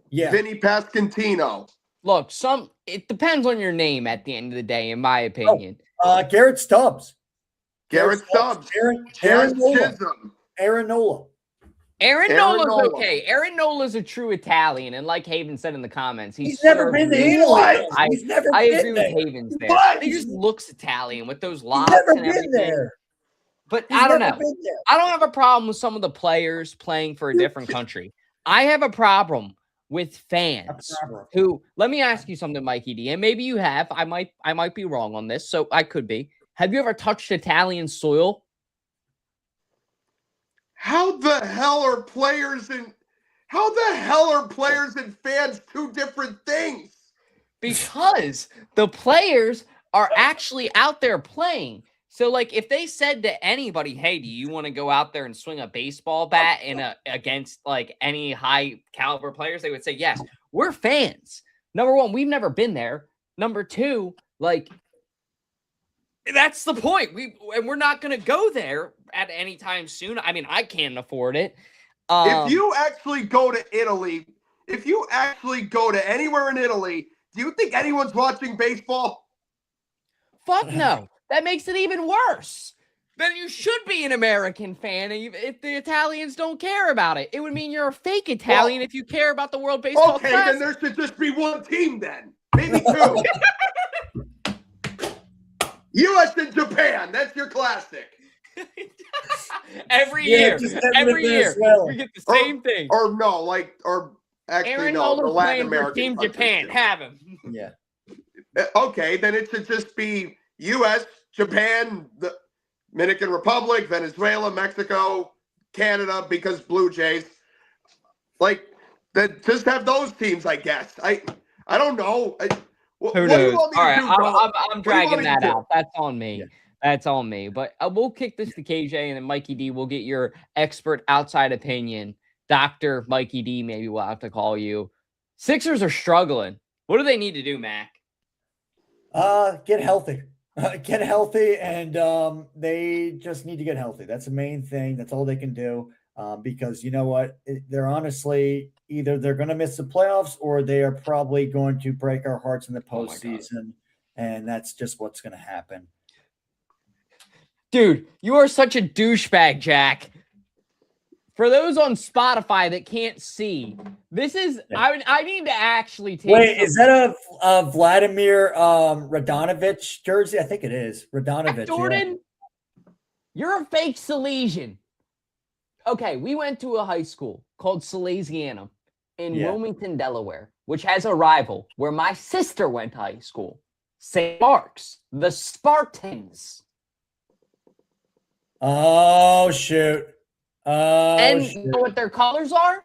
Yeah. Vinny Pascantino. Look, it depends on your name at the end of the day, in my opinion. Garrett Stubbs. Aaron Nola. Aaron Nola's okay. Aaron Nola's a true Italian, and like Haven said in the comments, he's never been to Italy. I agree with Haven's there. What? He just looks Italian with those locks and everything. There. But I don't know. I don't have a problem with some of the players playing for a different country. I have a problem with fans who. Let me ask you something, Mikey D, and maybe you have. I might be wrong on this, so I could be. Have you ever touched Italian soil? How the hell are players and fans two different things? Because the players are actually out there playing. So, like, if they said to anybody, "Hey, do you want to go out there and swing a baseball bat against like any high caliber players?" They would say, "Yes, we're fans." Number 1, we've never been there. Number 2, like, that's the point. We're not going to go there at any time soon. I mean, I can't afford it. If you actually go to Italy, if you actually go to anywhere in Italy, do you think anyone's watching baseball? Fuck no. That makes it even worse. Then you should be an American fan if the Italians don't care about it. It would mean you're a fake Italian if you care about the World Baseball Classic. Okay, then there should just be one team then. Maybe 2. U.S. and Japan. That's your classic. Every year. We get the same thing. Or actually, Aaron no. Nola's Latin playing for Team Japan. Have him. Yeah. Okay, then it should just be U.S., Japan, the Dominican Republic, Venezuela, Mexico, Canada, because Blue Jays. Like, just have those teams, I guess. I don't know. Who knows? All right, I'm dragging that out. That's on me. Yeah. That's on me. But we'll kick this to KJ, and then Mikey D will get your expert outside opinion. Dr. Mikey D, maybe we'll have to call you. Sixers are struggling. What do they need to do, Mac? Get healthy. Get healthy, and they just need to get healthy. That's the main thing. That's all they can do. Because you know what? They're honestly either they're going to miss the playoffs or they are probably going to break our hearts in the postseason. And that's just what's going to happen. Dude, you are such a douchebag, Jack. For those on Spotify that can't see, this is I need to actually take. Wait, is that a Vladimir Radanovic jersey? I think it is Radanovic. Jordan. You're a fake Salesian. Okay, we went to a high school called Salesianum in Wilmington, Delaware, which has a rival where my sister went to high school. St. Mark's, the Spartans. Oh, shoot. You know what their colors are?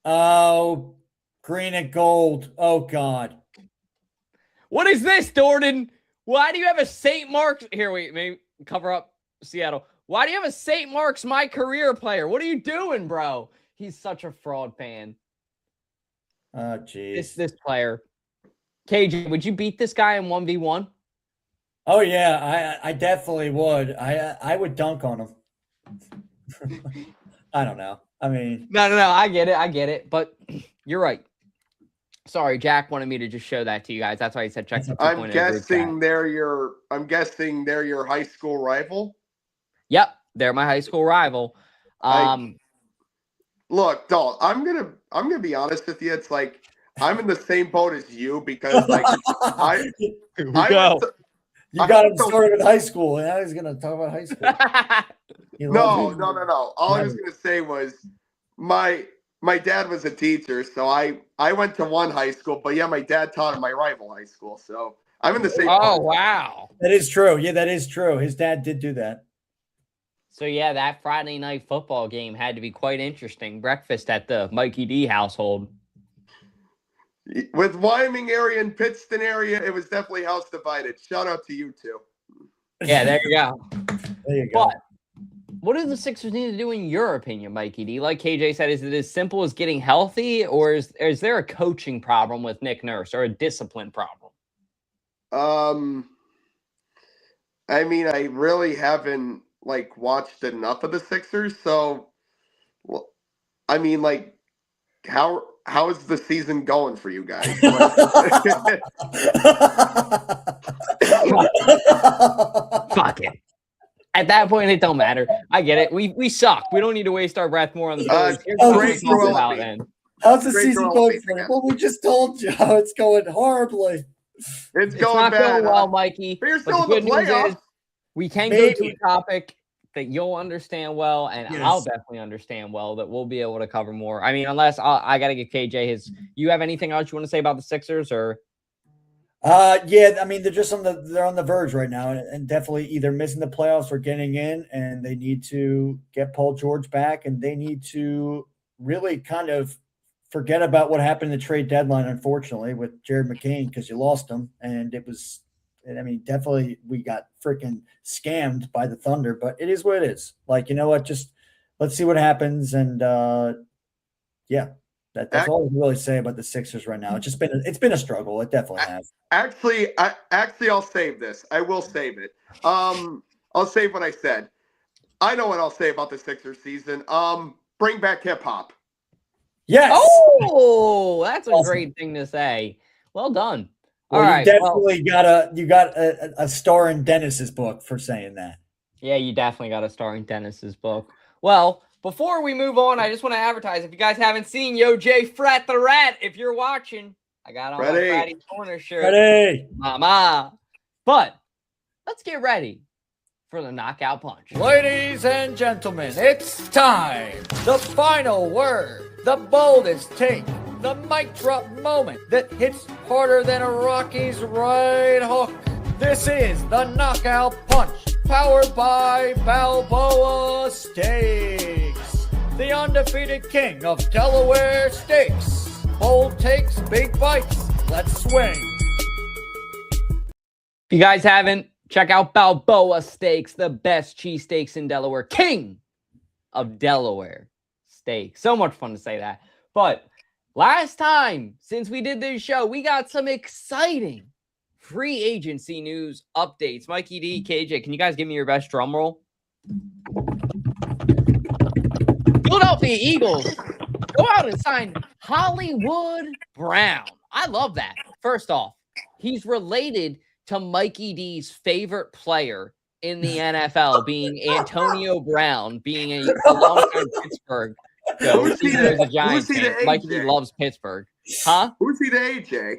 Oh, green and gold. Oh, God. What is this, Jordan? Why do you have a St. Mark's? Here, wait, maybe cover up Seattle. Why do you have a St. Mark's My Career player? What are you doing, bro? He's such a fraud fan. Oh, jeez. This player. KJ, would you beat this guy in 1v1? Oh, yeah, I definitely would. I would dunk on him. I don't know. I mean. No. I get it. But you're right. Sorry, Jack wanted me to just show that to you guys. That's why he said check the I'm guessing they're your high school rival. Yep, they're my high school rival. Look, Dalt, I'm gonna be honest with you. It's like I'm in the same boat as you because like you got him started with high school, and now he's gonna talk about high school. No. All I was gonna say was my dad was a teacher, so I went to one high school, but yeah, my dad taught at my rival high school, so I'm in the same. Oh, wow. That is true. Yeah, that is true. His dad did do that. So, yeah, that Friday night football game had to be quite interesting. Breakfast at the Mikey D household. With Wyoming area and Pittston area, it was definitely house divided. Shout out to you two. Yeah, there you go. There you go. But what do the Sixers need to do in your opinion, Mikey D? Like KJ said, is it as simple as getting healthy, or is there a coaching problem with Nick Nurse or a discipline problem? I mean, I really haven't watched enough of the Sixers, so I mean, how is the season going for you guys? Fuck it. At that point, it don't matter. I get it. We suck. We don't need to waste our breath more on the Birds. How's the season going for you? Well, we just told you how it's going horribly. It's going not bad. Going well, Mikey. But you're still in the playoffs. We can go to a topic that you'll understand well, and I'll definitely understand well, that we'll be able to cover more. I mean, unless I got to get KJ his. You have anything else you want to say about the Sixers, or? Yeah, I mean, they're on the verge right now, and definitely either missing the playoffs or getting in, and they need to get Paul George back, and they need to really kind of forget about what happened in the trade deadline, unfortunately, with Jared McCain, because you lost him, and it was. I mean, definitely we got freaking scammed by the Thunder, but it is what it is. You know what? Just let's see what happens. And yeah, that's all I can really say about the Sixers right now. It's been a struggle. It definitely has. Actually, I'll save this. I will save it. I'll save what I said. I know what I'll say about the Sixers season. Bring back hip hop. Yes. Oh, that's a great thing to say. Well done. Well, all right, definitely got a star in Dennis's book for saying that. Yeah, you definitely got a star in Dennis's book. Well, before we move on, I just want to advertise. If you guys haven't seen Yo Jay Frat the Rat, if you're watching, I got on my Fratty Corner shirt. Ready, mama. But let's get ready for the knockout punch. Ladies and gentlemen, it's time. The final word, the boldest take. The mic drop moment that hits harder than a Rocky's right hook. This is the Knockout Punch, powered by Balboa Steaks, the undefeated king of Delaware steaks. Bold takes, big bites. Let's swing. If you guys haven't, check out Balboa Steaks, the best cheesesteaks in Delaware, king of Delaware steaks. So much fun to say that. But last time, since we did this show, we got some exciting free agency news updates. Mikey D, KJ, can you guys give me your best drum roll? Philadelphia Eagles go out and sign Hollywood Brown. I love that. First off, he's related to Mikey D's favorite player in the NFL, being Antonio Brown, being a long-time Pittsburgh. Who's he to Mikey D loves Pittsburgh. Huh? Who's he to AJ?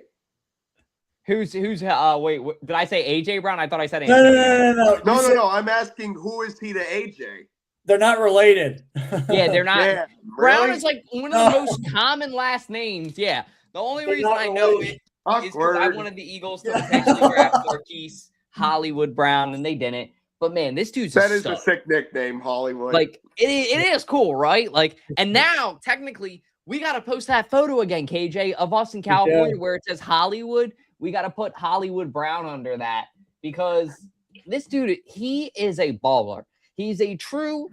Wait, did I say AJ Brown? I thought I said No. No. I'm asking who is he to AJ? They're not related. Yeah, they're not. Yeah, Brown really? is like one of the most common last names. Yeah. The only They're reason not I know related. it is because I wanted the Eagles to potentially draft Marquise Hollywood Brown, and they didn't. But man, this dude's that is a sick nickname, Hollywood. Like it is cool, right? Like, and now technically we got to post that photo again, KJ, of us in California where it says Hollywood. We got to put Hollywood Brown under that because this dude, he is a baller. He's a true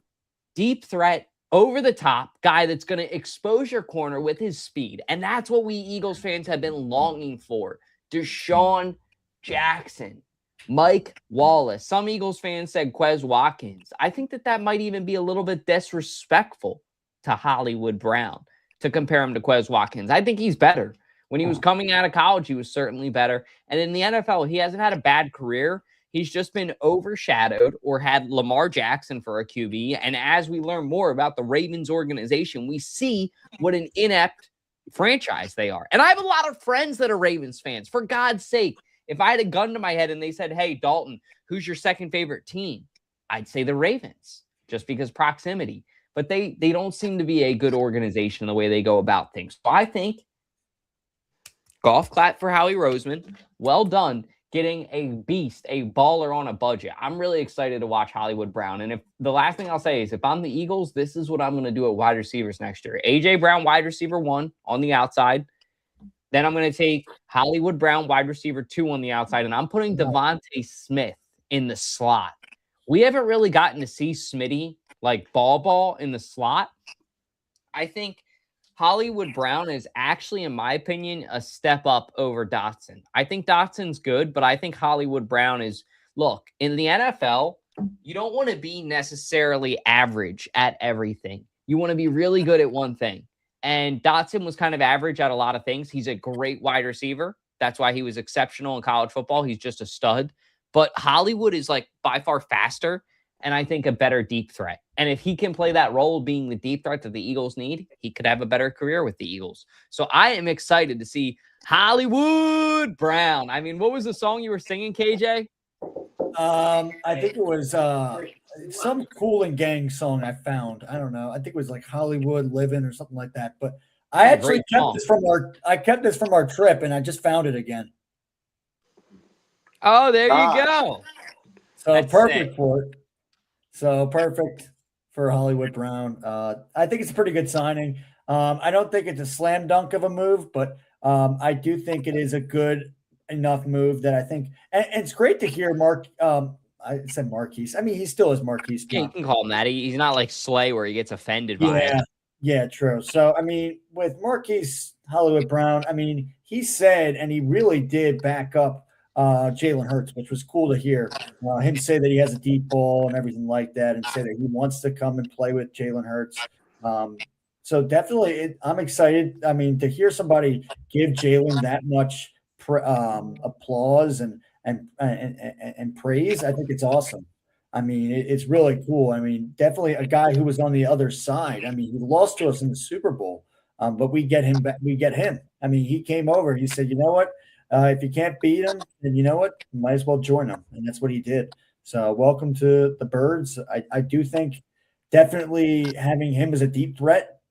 deep threat, over the top guy that's going to expose your corner with his speed. And that's what we Eagles fans have been longing for. Deshaun Jackson, Mike Wallace. Some Eagles fans said Quez Watkins. I think that might even be a little bit disrespectful to Hollywood Brown to compare him to Quez Watkins. I think he's better. When he was coming out of college, he was certainly better. And in the NFL, he hasn't had a bad career. He's just been overshadowed or had Lamar Jackson for a QB. And as we learn more about the Ravens organization, we see what an inept franchise they are. And I have a lot of friends that are Ravens fans. For God's sake, if I had a gun to my head and they said, hey, Dalton, who's your second favorite team? I'd say the Ravens, just because proximity. But they don't seem to be a good organization in the way they go about things. So I think golf clap for Howie Roseman. Well done. Getting a beast, a baller on a budget. I'm really excited to watch Hollywood Brown. And if the last thing I'll say is if I'm the Eagles, this is what I'm going to do at wide receivers next year. AJ Brown, wide receiver 1 on the outside. Then I'm going to take Hollywood Brown, wide receiver 2 on the outside. And I'm putting Devontae Smith in the slot. We haven't really gotten to see Smitty like ball in the slot. I think Hollywood Brown is actually, in my opinion, a step up over Dotson. I think Dotson's good, but I think Hollywood Brown is, look, in the NFL, you don't want to be necessarily average at everything. You want to be really good at one thing. And Dotson was kind of average at a lot of things. He's a great wide receiver. That's why he was exceptional in college football. He's just a stud. But Hollywood is like by far faster and I think a better deep threat. And if he can play that role being the deep threat that the Eagles need, he could have a better career with the Eagles. So I am excited to see Hollywood Brown. I mean, what was the song you were singing, KJ? I think it was some Kool and Gang song I found. I don't know. I think it was like Hollywood Living or something like that. But I actually kept this from our trip and I just found it again. Oh, there you go. So that's perfect sick. For it. So perfect for Hollywood Brown. I think it's a pretty good signing. I don't think it's a slam dunk of a move, but I do think it is a good enough move that I think, and it's great to hear Mark. I said Marquise. I mean, he still is Marquise. Yeah, you can call him that. He's not like Slay where he gets offended by it. Yeah, true. So, I mean, with Marquise Hollywood Brown, I mean, he said, and he really did back up Jalen Hurts, which was cool to hear him say that he has a deep ball and everything like that, and say that he wants to come and play with Jalen Hurts. So definitely, I'm excited. I mean, to hear somebody give Jalen that much applause and praise, I think it's awesome. I mean, it's really cool. I mean, definitely a guy who was on the other side. I mean, he lost to us in the Super Bowl, but we get him back. We get him. I mean, he came over. He said, you know what? If you can't beat him, then you know what? You might as well join him. And that's what he did. So welcome to the Birds. I do think definitely having him as a deep threat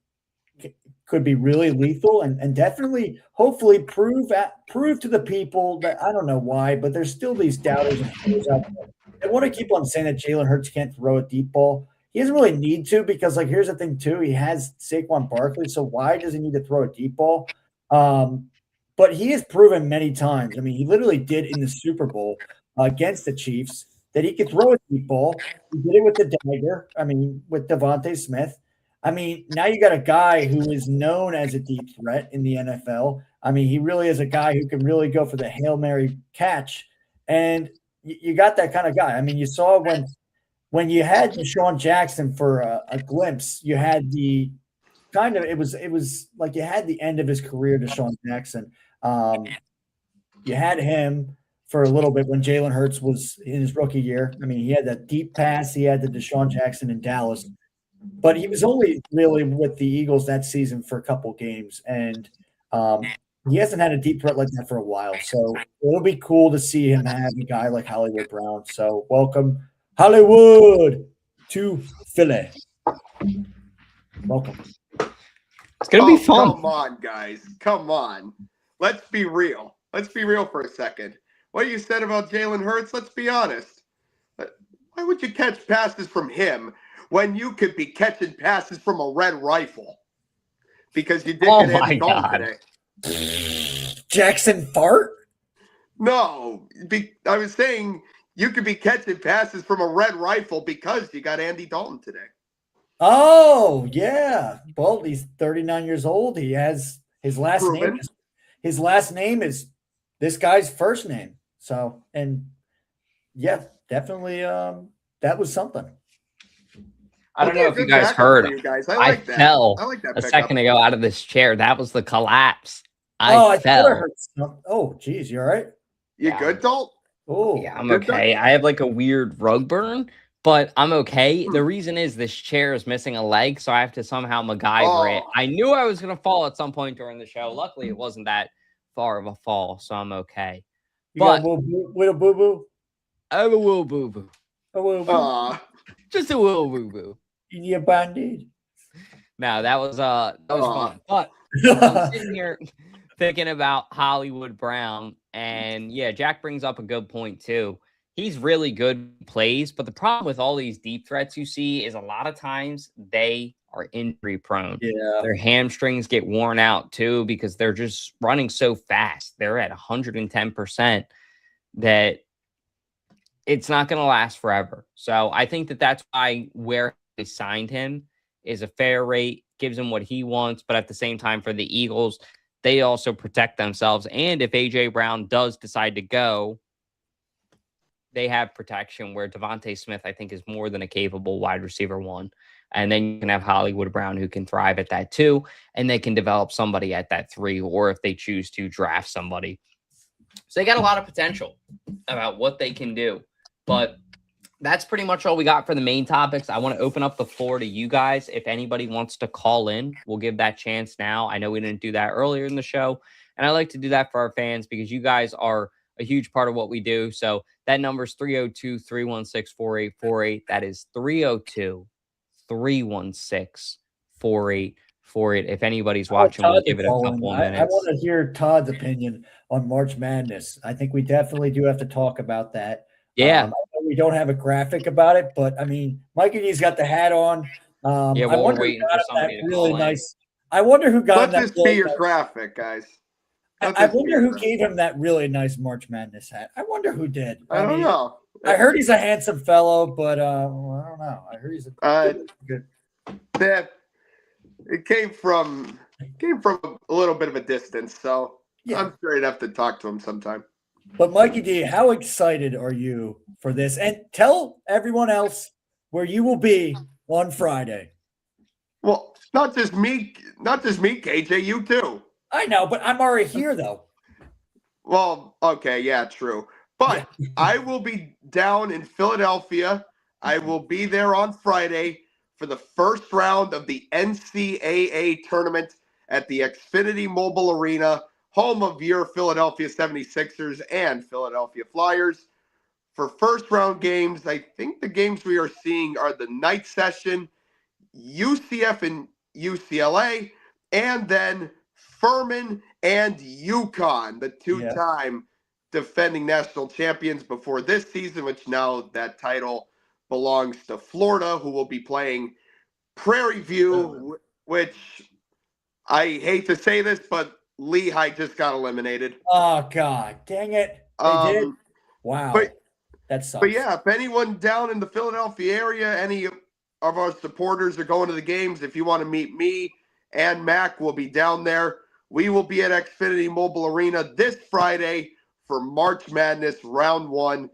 could be really lethal and definitely hopefully prove to the people that I don't know why, but there's still these doubters and haters out there. I want to keep on saying that Jalen Hurts can't throw a deep ball. He doesn't really need to because, like, here's the thing, too. He has Saquon Barkley, so why does he need to throw a deep ball? But he has proven many times. I mean, he literally did in the Super Bowl against the Chiefs that he could throw a deep ball. He did it with the dagger. I mean, with Devontae Smith. I mean, now you got a guy who is known as a deep threat in the NFL. I mean, he really is a guy who can really go for the Hail Mary catch. And you got that kind of guy. I mean, you saw when you had Deshaun Jackson for a glimpse, you had the kind of it was like you had the end of his career, Deshaun Jackson. You had him for a little bit when Jalen Hurts was in his rookie year. I mean, he had that deep pass. He had the Deshaun Jackson in Dallas. But he was only really with the Eagles that season for a couple games. And he hasn't had a deep threat like that for a while. So it'll be cool to see him have a guy like Hollywood Brown. So welcome, Hollywood, to Philly. Welcome. It's going to be fun. Come on, guys. Come on. Let's be real. Let's be real for a second. What you said about Jalen Hurts, let's be honest. Why would you catch passes from him when you could be catching passes from a red rifle? Because you did get Andy Dalton today. Jackson Fart? No. I was saying you could be catching passes from a red rifle because you got Andy Dalton today. Oh, yeah. Well, he's 39 years old. He has his last name. His last name is this guy's first name. So, and yeah, definitely that was something. I don't know if you guys heard. I fell a second ago out of this chair. That was the collapse. I fell. Oh, geez, you all right? You good, Dalt? Oh, yeah, I'm okay. I have like a weird rug burn, but I'm okay. The reason is this chair is missing a leg, so I have to somehow MacGyver it. I knew I was going to fall at some point during the show. Luckily, it wasn't that far of a fall, so I'm okay. But little boo boo. I have a little boo boo. A little boo. Just a little boo boo. In your bandit. No, that was fun. But I'm sitting here thinking about Hollywood Brown, and yeah, Jack brings up a good point too. He's really good plays, but the problem with all these deep threats you see is a lot of times they are injury prone. Yeah. Their hamstrings get worn out too because they're just running so fast. They're at 110% that it's not going to last forever. So I think that that's why where they signed him is a fair rate, gives him what he wants, but at the same time for the Eagles, they also protect themselves. And if A.J. Brown does decide to go, they have protection where Devontae Smith, I think, is more than a capable wide receiver one. And then you can have Hollywood Brown who can thrive at that too. And they can develop somebody at that 3, or if they choose to draft somebody. So they got a lot of potential about what they can do. But that's pretty much all we got for the main topics. I want to open up the floor to you guys. If anybody wants to call in, we'll give that chance now. I know we didn't do that earlier in the show. And I like to do that for our fans because you guys are a huge part of what we do. So that number is 302-316-4848. That is 302-316-4848. If anybody's watching, we'll give it a couple of minutes. I want to hear Todd's opinion on March Madness. I think we definitely do have to talk about that. Yeah. We don't have a graphic about it, but I mean, Mikey D's got the hat on. Yeah, well, we're waiting for somebody to really call nice. I wonder who got that. Let this be your graphic, guys. I wonder who gave him that really nice March Madness hat. I wonder who did. I don't know. I heard he's a handsome fellow, but I don't know. I heard he's good. That it came from a little bit of a distance, so yeah. I'm sure you'd have to talk to him sometime. But Mikey D, how excited are you for this? And tell everyone else where you will be on Friday. Well, not just me, KJ, you too. I know, but I'm already here though. Well, okay, yeah, true. But I will be down in Philadelphia. I will be there on Friday for the first round of the NCAA tournament at the Xfinity Mobile Arena, home of your Philadelphia 76ers and Philadelphia Flyers. For first round games, I think the games we are seeing are the night session, UCF and UCLA, and then Furman and UConn, the two-time defending national champions before this season, which now that title belongs to Florida, who will be playing Prairie View, which I hate to say this, but Lehigh just got eliminated. Oh, God. Dang it. They did? Wow. That sucks. But, yeah, if anyone down in the Philadelphia area, any of our supporters are going to the games, if you want to meet me and Mac, we'll be down there. We will be at Xfinity Mobile Arena this Friday for March Madness Round 1,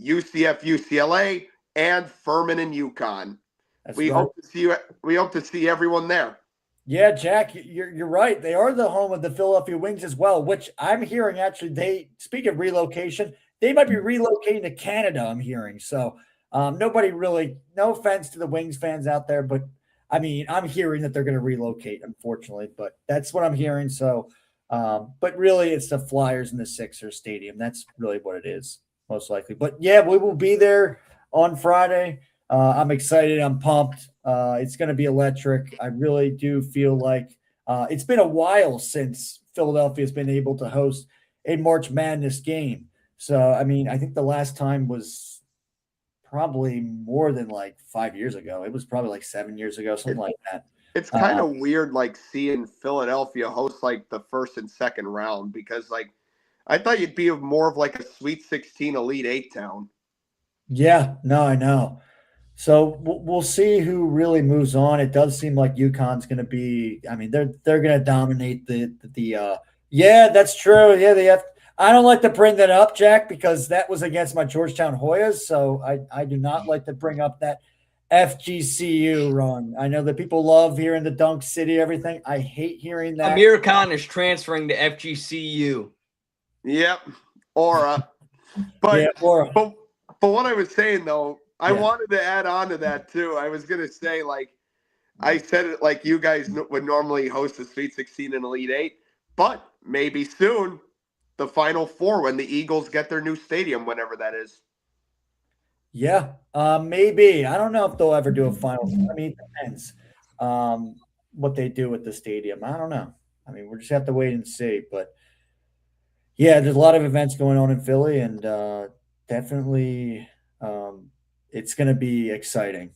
UCF, UCLA, and Furman and UConn. We hope to see everyone there. Yeah, Jack, you're right. They are the home of the Philadelphia Wings as well, which I'm hearing actually speak of relocation, they might be relocating to Canada, I'm hearing. So nobody really, no offense to the Wings fans out there, but I mean, I'm hearing that they're going to relocate, unfortunately, but that's what I'm hearing. So But really, it's the Flyers and the Sixers stadium. That's really what it is, most likely. But yeah, we will be there on Friday. I'm excited. I'm pumped. It's going to be electric. I really do feel like it's been a while since Philadelphia has been able to host a March Madness game. So, I mean, I think the last time was probably more than like 5 years ago. It was probably like 7 years ago, something like that. It's kind of weird, like seeing Philadelphia host like the first and second round, because like I thought you'd be more of like a Sweet 16 Elite Eight town. Yeah, no, I know. So we'll see who really moves on. It does seem like UConn's going to be. I mean, they're going to dominate the. Yeah, that's true. Yeah, they have. I don't like to bring that up, Jack, because that was against my Georgetown Hoyas. So I do not like to bring up that FGCU run. I know that people love hearing the Dunk City, everything. I hate hearing that. Amir Khan is transferring to FGCU. Yep, Aura. But Yeah, Aura. but what I was saying though, I wanted to add on to that too. I was gonna say, like I said it, like you guys would normally host the Sweet 16 and Elite Eight, but maybe soon the Final Four when the Eagles get their new stadium, whenever that is. Yeah, maybe. I don't know if they'll ever do a final. I mean, it depends what they do with the stadium. I don't know. I mean, we'll just have to wait and see. But yeah, there's a lot of events going on in Philly, and definitely it's going to be exciting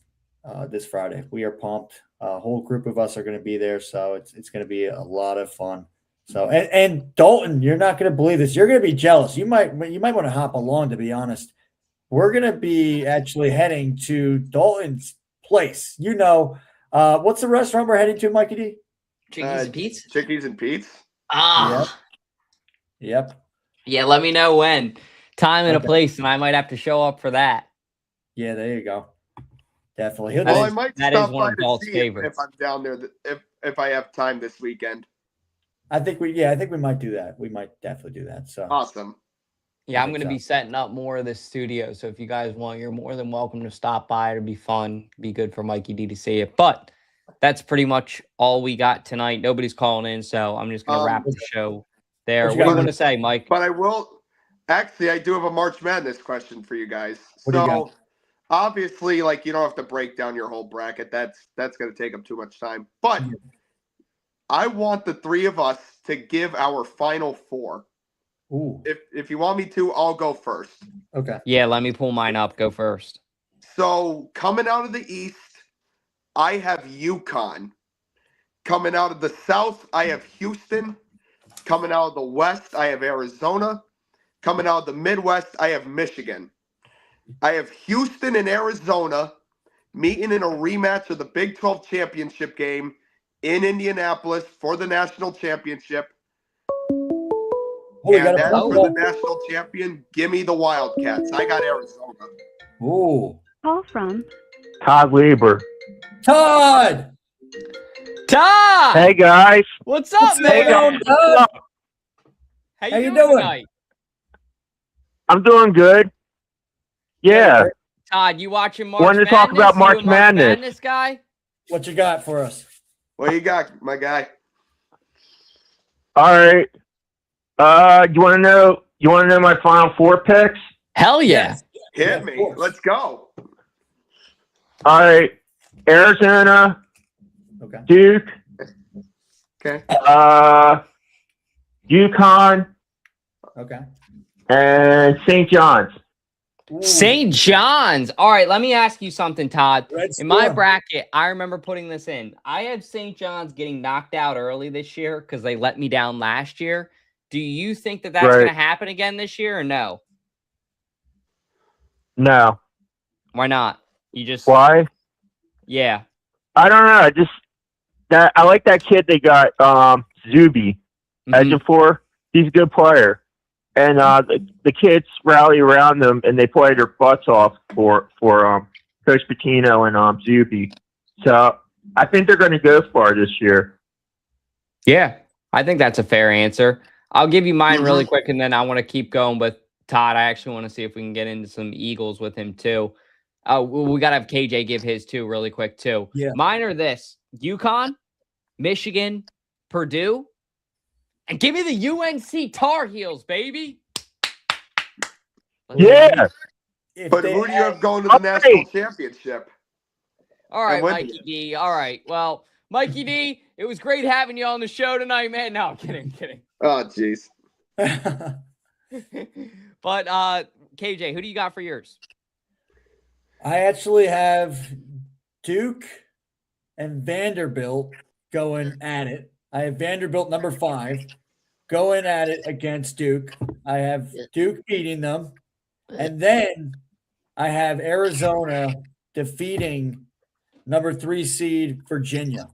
this Friday. We are pumped. A whole group of us are going to be there, so it's going to be a lot of fun. So and Dalton, you're not going to believe this. You're going to be jealous. You might want to hop along, to be honest. We're going to be actually heading to Dalton's place. You know, what's the restaurant we're heading to, Mikey D? Chickies and Pete's? Chickies and Pete's? Yep. Yeah, let me know when. Time and a place, and I might have to show up for that. Yeah, there you go. Definitely. Well, I might that stop is one by of to Dalt's see favorites. if I'm down there, if I have time this weekend. I think we might do that. We might definitely do that. So Awesome. Yeah, I'm going to be setting up more of this studio. So if you guys want, you're more than welcome to stop by. It'll be fun. Be good for Mikey D to see it. But that's pretty much all we got tonight. Nobody's calling in, so I'm just going to wrap the show there. What do you want to say, Mike? But I will. Actually, I do have a March Madness question for you guys. What do you got? Obviously, like you don't have to break down your whole bracket. That's going to take up too much time. But I want the three of us to give our final four. Ooh. If you want me to, I'll go first. Okay. Yeah, let me pull mine up. Go first. So coming out of the East, I have UConn. Coming out of the South, I have Houston. Coming out of the West, I have Arizona. Coming out of the Midwest, I have Michigan. I have Houston and Arizona meeting in a rematch of the Big 12 championship game in Indianapolis for the national championship. And as for the national champion, give me the Wildcats. I got Arizona. Ooh. Call from Todd Lieber. Todd! Todd! Hey, guys. What's up, man? How you doing tonight? I'm doing good. Yeah. Todd, you watching March Wanted to talk about March Madness. Guy? What you got for us? What you got, my guy? All right. You want to know my final four picks? Hell yeah. Hit me. Let's go. All right. Arizona. Okay. Duke. Okay. UConn. Okay. And St. John's. St. John's. All right, let me ask you something, Todd. In my bracket, I remember putting this in. I had St. John's getting knocked out early this year because they let me down last year. Do you think that that's going to happen again this year or no? No. Why not? You just Why? Yeah. I don't know. I like that kid they got, Zuby, Ejiofor. He's a good player. And the kids rally around them and they play their butts off for Coach Pitino and Zuby. So I think they're going to go far this year. Yeah, I think that's a fair answer. I'll give you mine really quick, and then I want to keep going with Todd. I actually want to see if we can get into some Eagles with him, too. We got to have KJ give his, too, really quick, too. Yeah. Mine are this. UConn, Michigan, Purdue, And give me the UNC Tar Heels, baby. Yeah. But who do you have going to the national championship? All right, Mikey D. All right. Well, Mikey D, it was great having you on the show tonight, man. No, kidding. Oh, jeez. But KJ, who do you got for yours? I actually have Duke and Vanderbilt going at it. I have Vanderbilt number 5 going at it against Duke. I have Duke beating them. And then I have Arizona defeating number 3 seed Virginia.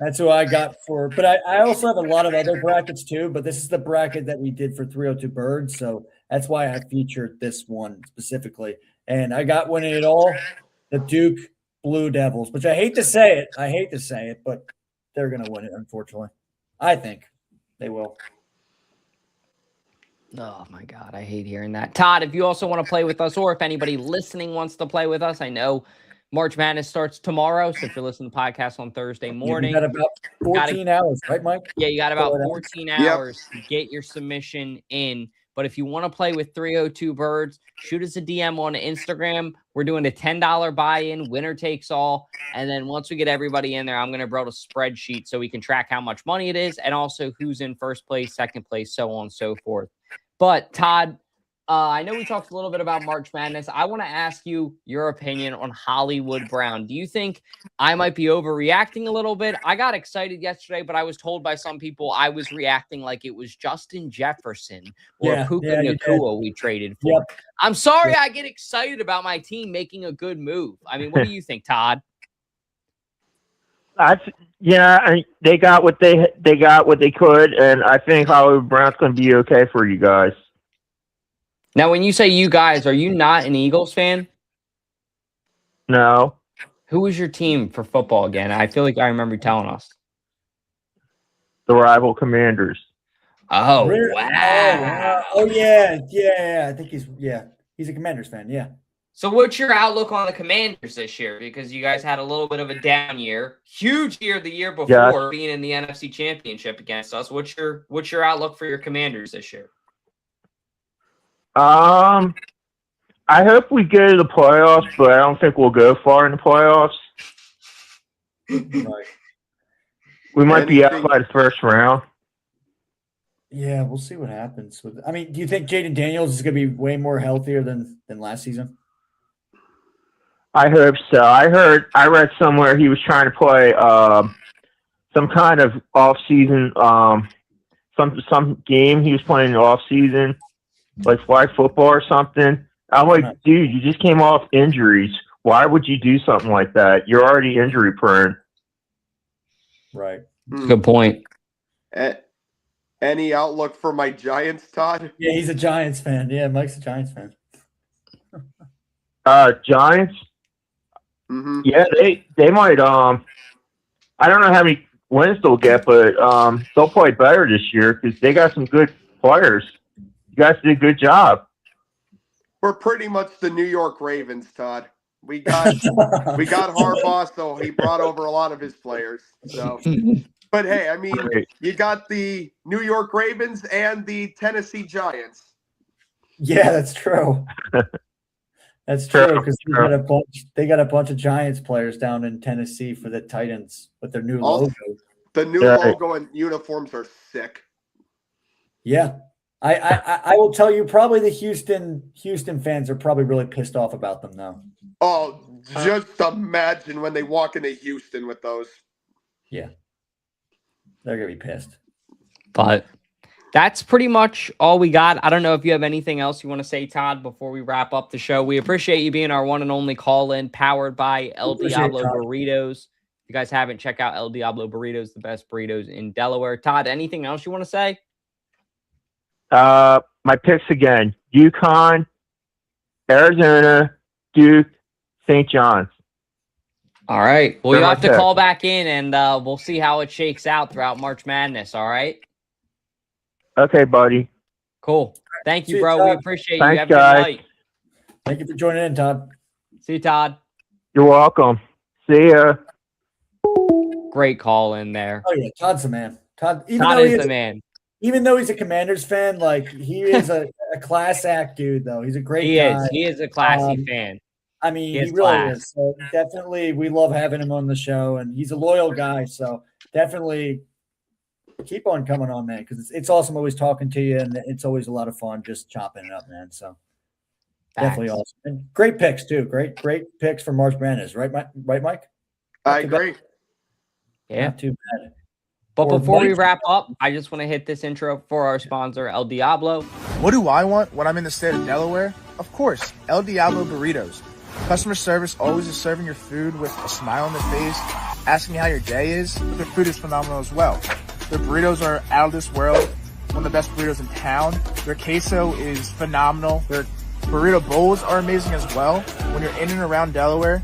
That's who I got for. But I also have a lot of other brackets too. But this is the bracket that we did for 302 Birds. So that's why I featured this one specifically. And I got winning it all, the Duke Blue Devils, which I hate to say it. But they're going to win it, unfortunately. I think they will. Oh, my God. I hate hearing that. Todd, if you also want to play with us, or if anybody listening wants to play with us, I know March Madness starts tomorrow. So if you're listening to the podcast on Thursday morning. You got about 14 hours, right, Mike? Yeah, you got about 14 hours to get your submission in. But if you want to play with 302 Birds, shoot us a DM on Instagram. We're doing a $10 buy-in, winner takes all. And then once we get everybody in there, I'm going to build a spreadsheet so we can track how much money it is and also who's in first place, second place, so on and so forth. But Todd, I know we talked a little bit about March Madness. I want to ask you your opinion on Hollywood Brown. Do you think I might be overreacting a little bit? I got excited yesterday, but I was told by some people I was reacting like it was Justin Jefferson or Puka Nacua we traded for. Yep. I'm sorry I get excited about my team making a good move. I mean, what do you think, Todd? They got what they could, and I think Hollywood Brown's going to be okay for you guys. Now, when you say you guys, are you not an Eagles fan? No. Who was your team for football again? I feel like I remember you telling us. The rival Commanders. Oh, wow. Oh, yeah. I think he's a Commanders fan, yeah. So what's your outlook on the Commanders this year? Because you guys had a little bit of a down year. Huge year the year before being in the NFC Championship against us. What's your outlook for your Commanders this year? I hope we go to the playoffs, but I don't think we'll go far in the playoffs. Right. We might be out by the first round. Yeah, we'll see what happens. Do you think Jaden Daniels is going to be way more healthier than last season? I hope so. I read somewhere he was trying to play some kind of off-season, some game he was playing in the off-season, like flag football or something. I'm like, dude, you just came off injuries. Why would you do something like that? You're already injury prone. Right. Good point. Any outlook for my Giants, Todd? Yeah, he's a Giants fan. Yeah, Mike's a Giants fan. Giants? Mm-hmm. Yeah, they might. I don't know how many wins they'll get, but they'll play better this year because they got some good players. You guys did a good job. We're pretty much the New York Ravens, Todd. We got Harbaugh, so he brought over a lot of his players. So, but hey, I mean, you got the New York Ravens and the Tennessee Giants. Yeah, that's true. That's true because they got a bunch of Giants players down in Tennessee for the Titans with their new logo. The new logo and uniforms are sick. Yeah. I will tell you, probably the Houston fans are probably really pissed off about them now. Oh, just imagine when they walk into Houston with those. Yeah. They're going to be pissed. But that's pretty much all we got. I don't know if you have anything else you want to say, Todd, before we wrap up the show. We appreciate you being our one and only call-in, powered by El Diablo Burritos. If you guys haven't, check out El Diablo Burritos, the best burritos in Delaware. Todd, anything else you want to say? My picks again: UConn, Arizona, Duke, St. John's. All right. Well, you'll have to call back in, and we'll see how it shakes out throughout March Madness. All right. Okay, buddy. Cool. Thank you, bro. We appreciate you. Thanks, Have a good night. Thank you for joining in, Todd. See you, Todd. You're welcome. See ya. Great call in there. Oh, yeah. Todd's the man. Todd is the man. Even though he's a Commanders fan, like he is a class act dude, though. He's a great guy. He is a classy fan. I mean, he really is. So definitely, we love having him on the show, and he's a loyal guy. So definitely keep on coming on, man, because it's awesome always talking to you, and it's always a lot of fun just chopping it up, man. So definitely awesome. And great picks, too. Great picks for March Madness. Right, Mike? I agree. Yeah. Not too bad. But before we wrap up, I just want to hit this intro for our sponsor, El Diablo. What do I want when I'm in the state of Delaware? Of course, El Diablo Burritos. Customer service always is serving your food with a smile on their face, asking how your day is. Their food is phenomenal as well. Their burritos are out of this world, one of the best burritos in town. Their queso is phenomenal. Their burrito bowls are amazing as well. When you're in and around Delaware,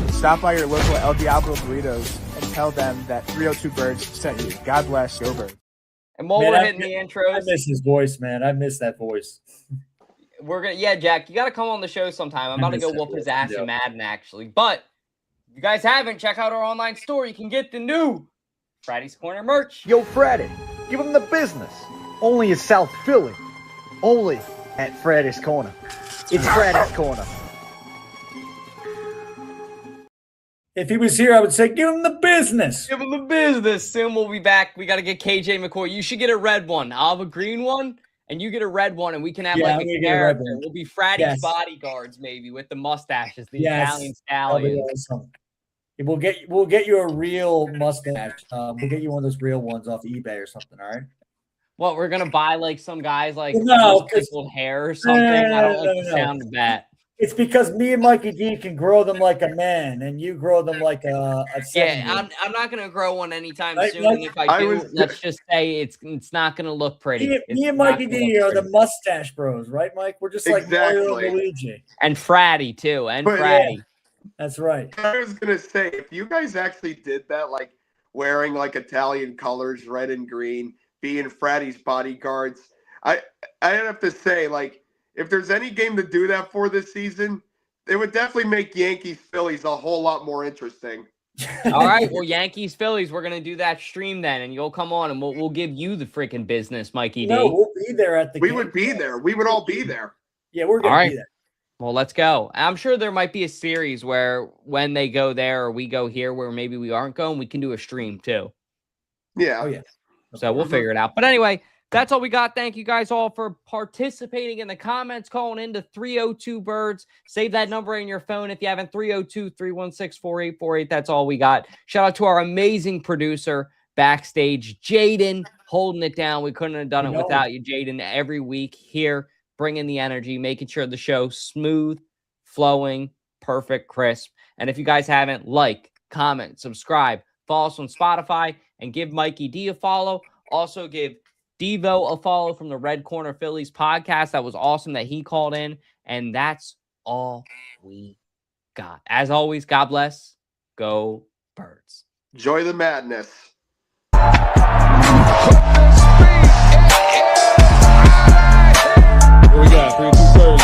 stop by your local El Diablo Burritos and tell them that 302 Birds sent you. God bless, go Birds. And while we're hitting the intros, I miss his voice, man. I miss that voice. We're gonna, Jack, you got to come on the show sometime. I'm about to go whoop his ass in Madden, actually. But if you guys haven't, check out our online store. You can get the new Fratty's Corner merch. Yo, Fratty, give him the business. Only in South Philly. Only at Fratty's Corner. It's Fratty's Corner. If he was here, I would say, give him the business. Give him the business. Soon we'll be back. We got to get KJ McCoy. You should get a red one. I'll have a green one, and you get a red one, and we can have like a character. We'll be Fratty's bodyguards, maybe, with the mustaches, the Italian stallions. Awesome. We'll get you a real mustache. We'll get you one of those real ones off eBay or something, all right? What, we're gonna buy like some guys like pickled hair or something? I don't like the sound of that. It's because me and Mikey D can grow them like a man, and you grow them like a I'm not gonna grow one anytime soon. And if I do, let's just say it's not gonna look pretty. Me and Mikey D are the mustache bros, right, Mike? We're just like Mario and Luigi. And Fratty too, Fratty. Yeah, that's right. I was gonna say, if you guys actually did that, like wearing like Italian colors, red and green, being Fratty's bodyguards, I have to say, like, if there's any game to do that for this season, it would definitely make Yankees-Phillies a whole lot more interesting. All right, well, Yankees-Phillies, we're going to do that stream then, and you'll come on, and we'll give you the freaking business, Mikey D. No, we'll be there at the game. We would be there. We would all be there. Yeah, we're going to be there. Well, let's go. I'm sure there might be a series where when they go there or we go here where maybe we aren't going, we can do a stream too. Yeah. Oh, yeah. So we'll figure it out. But anyway, that's all we got. Thank you guys all for participating in the comments, calling into 302 Birds. Save that number in your phone if you haven't, 302-316-4848. That's all we got. Shout out to our amazing producer backstage, Jaden, holding it down. We couldn't have done it without you, Jaden, every week here, bringing the energy, making sure the show smooth, flowing, perfect, crisp. And if you guys haven't, like, comment, subscribe, follow us on Spotify, and give Mikey D a follow. Also give Devo a follow from the Red Corner Phillies podcast. That was awesome that he called in. And that's all we got. As always, God bless. Go Birds. Enjoy the madness. Here we go. 302 Birds.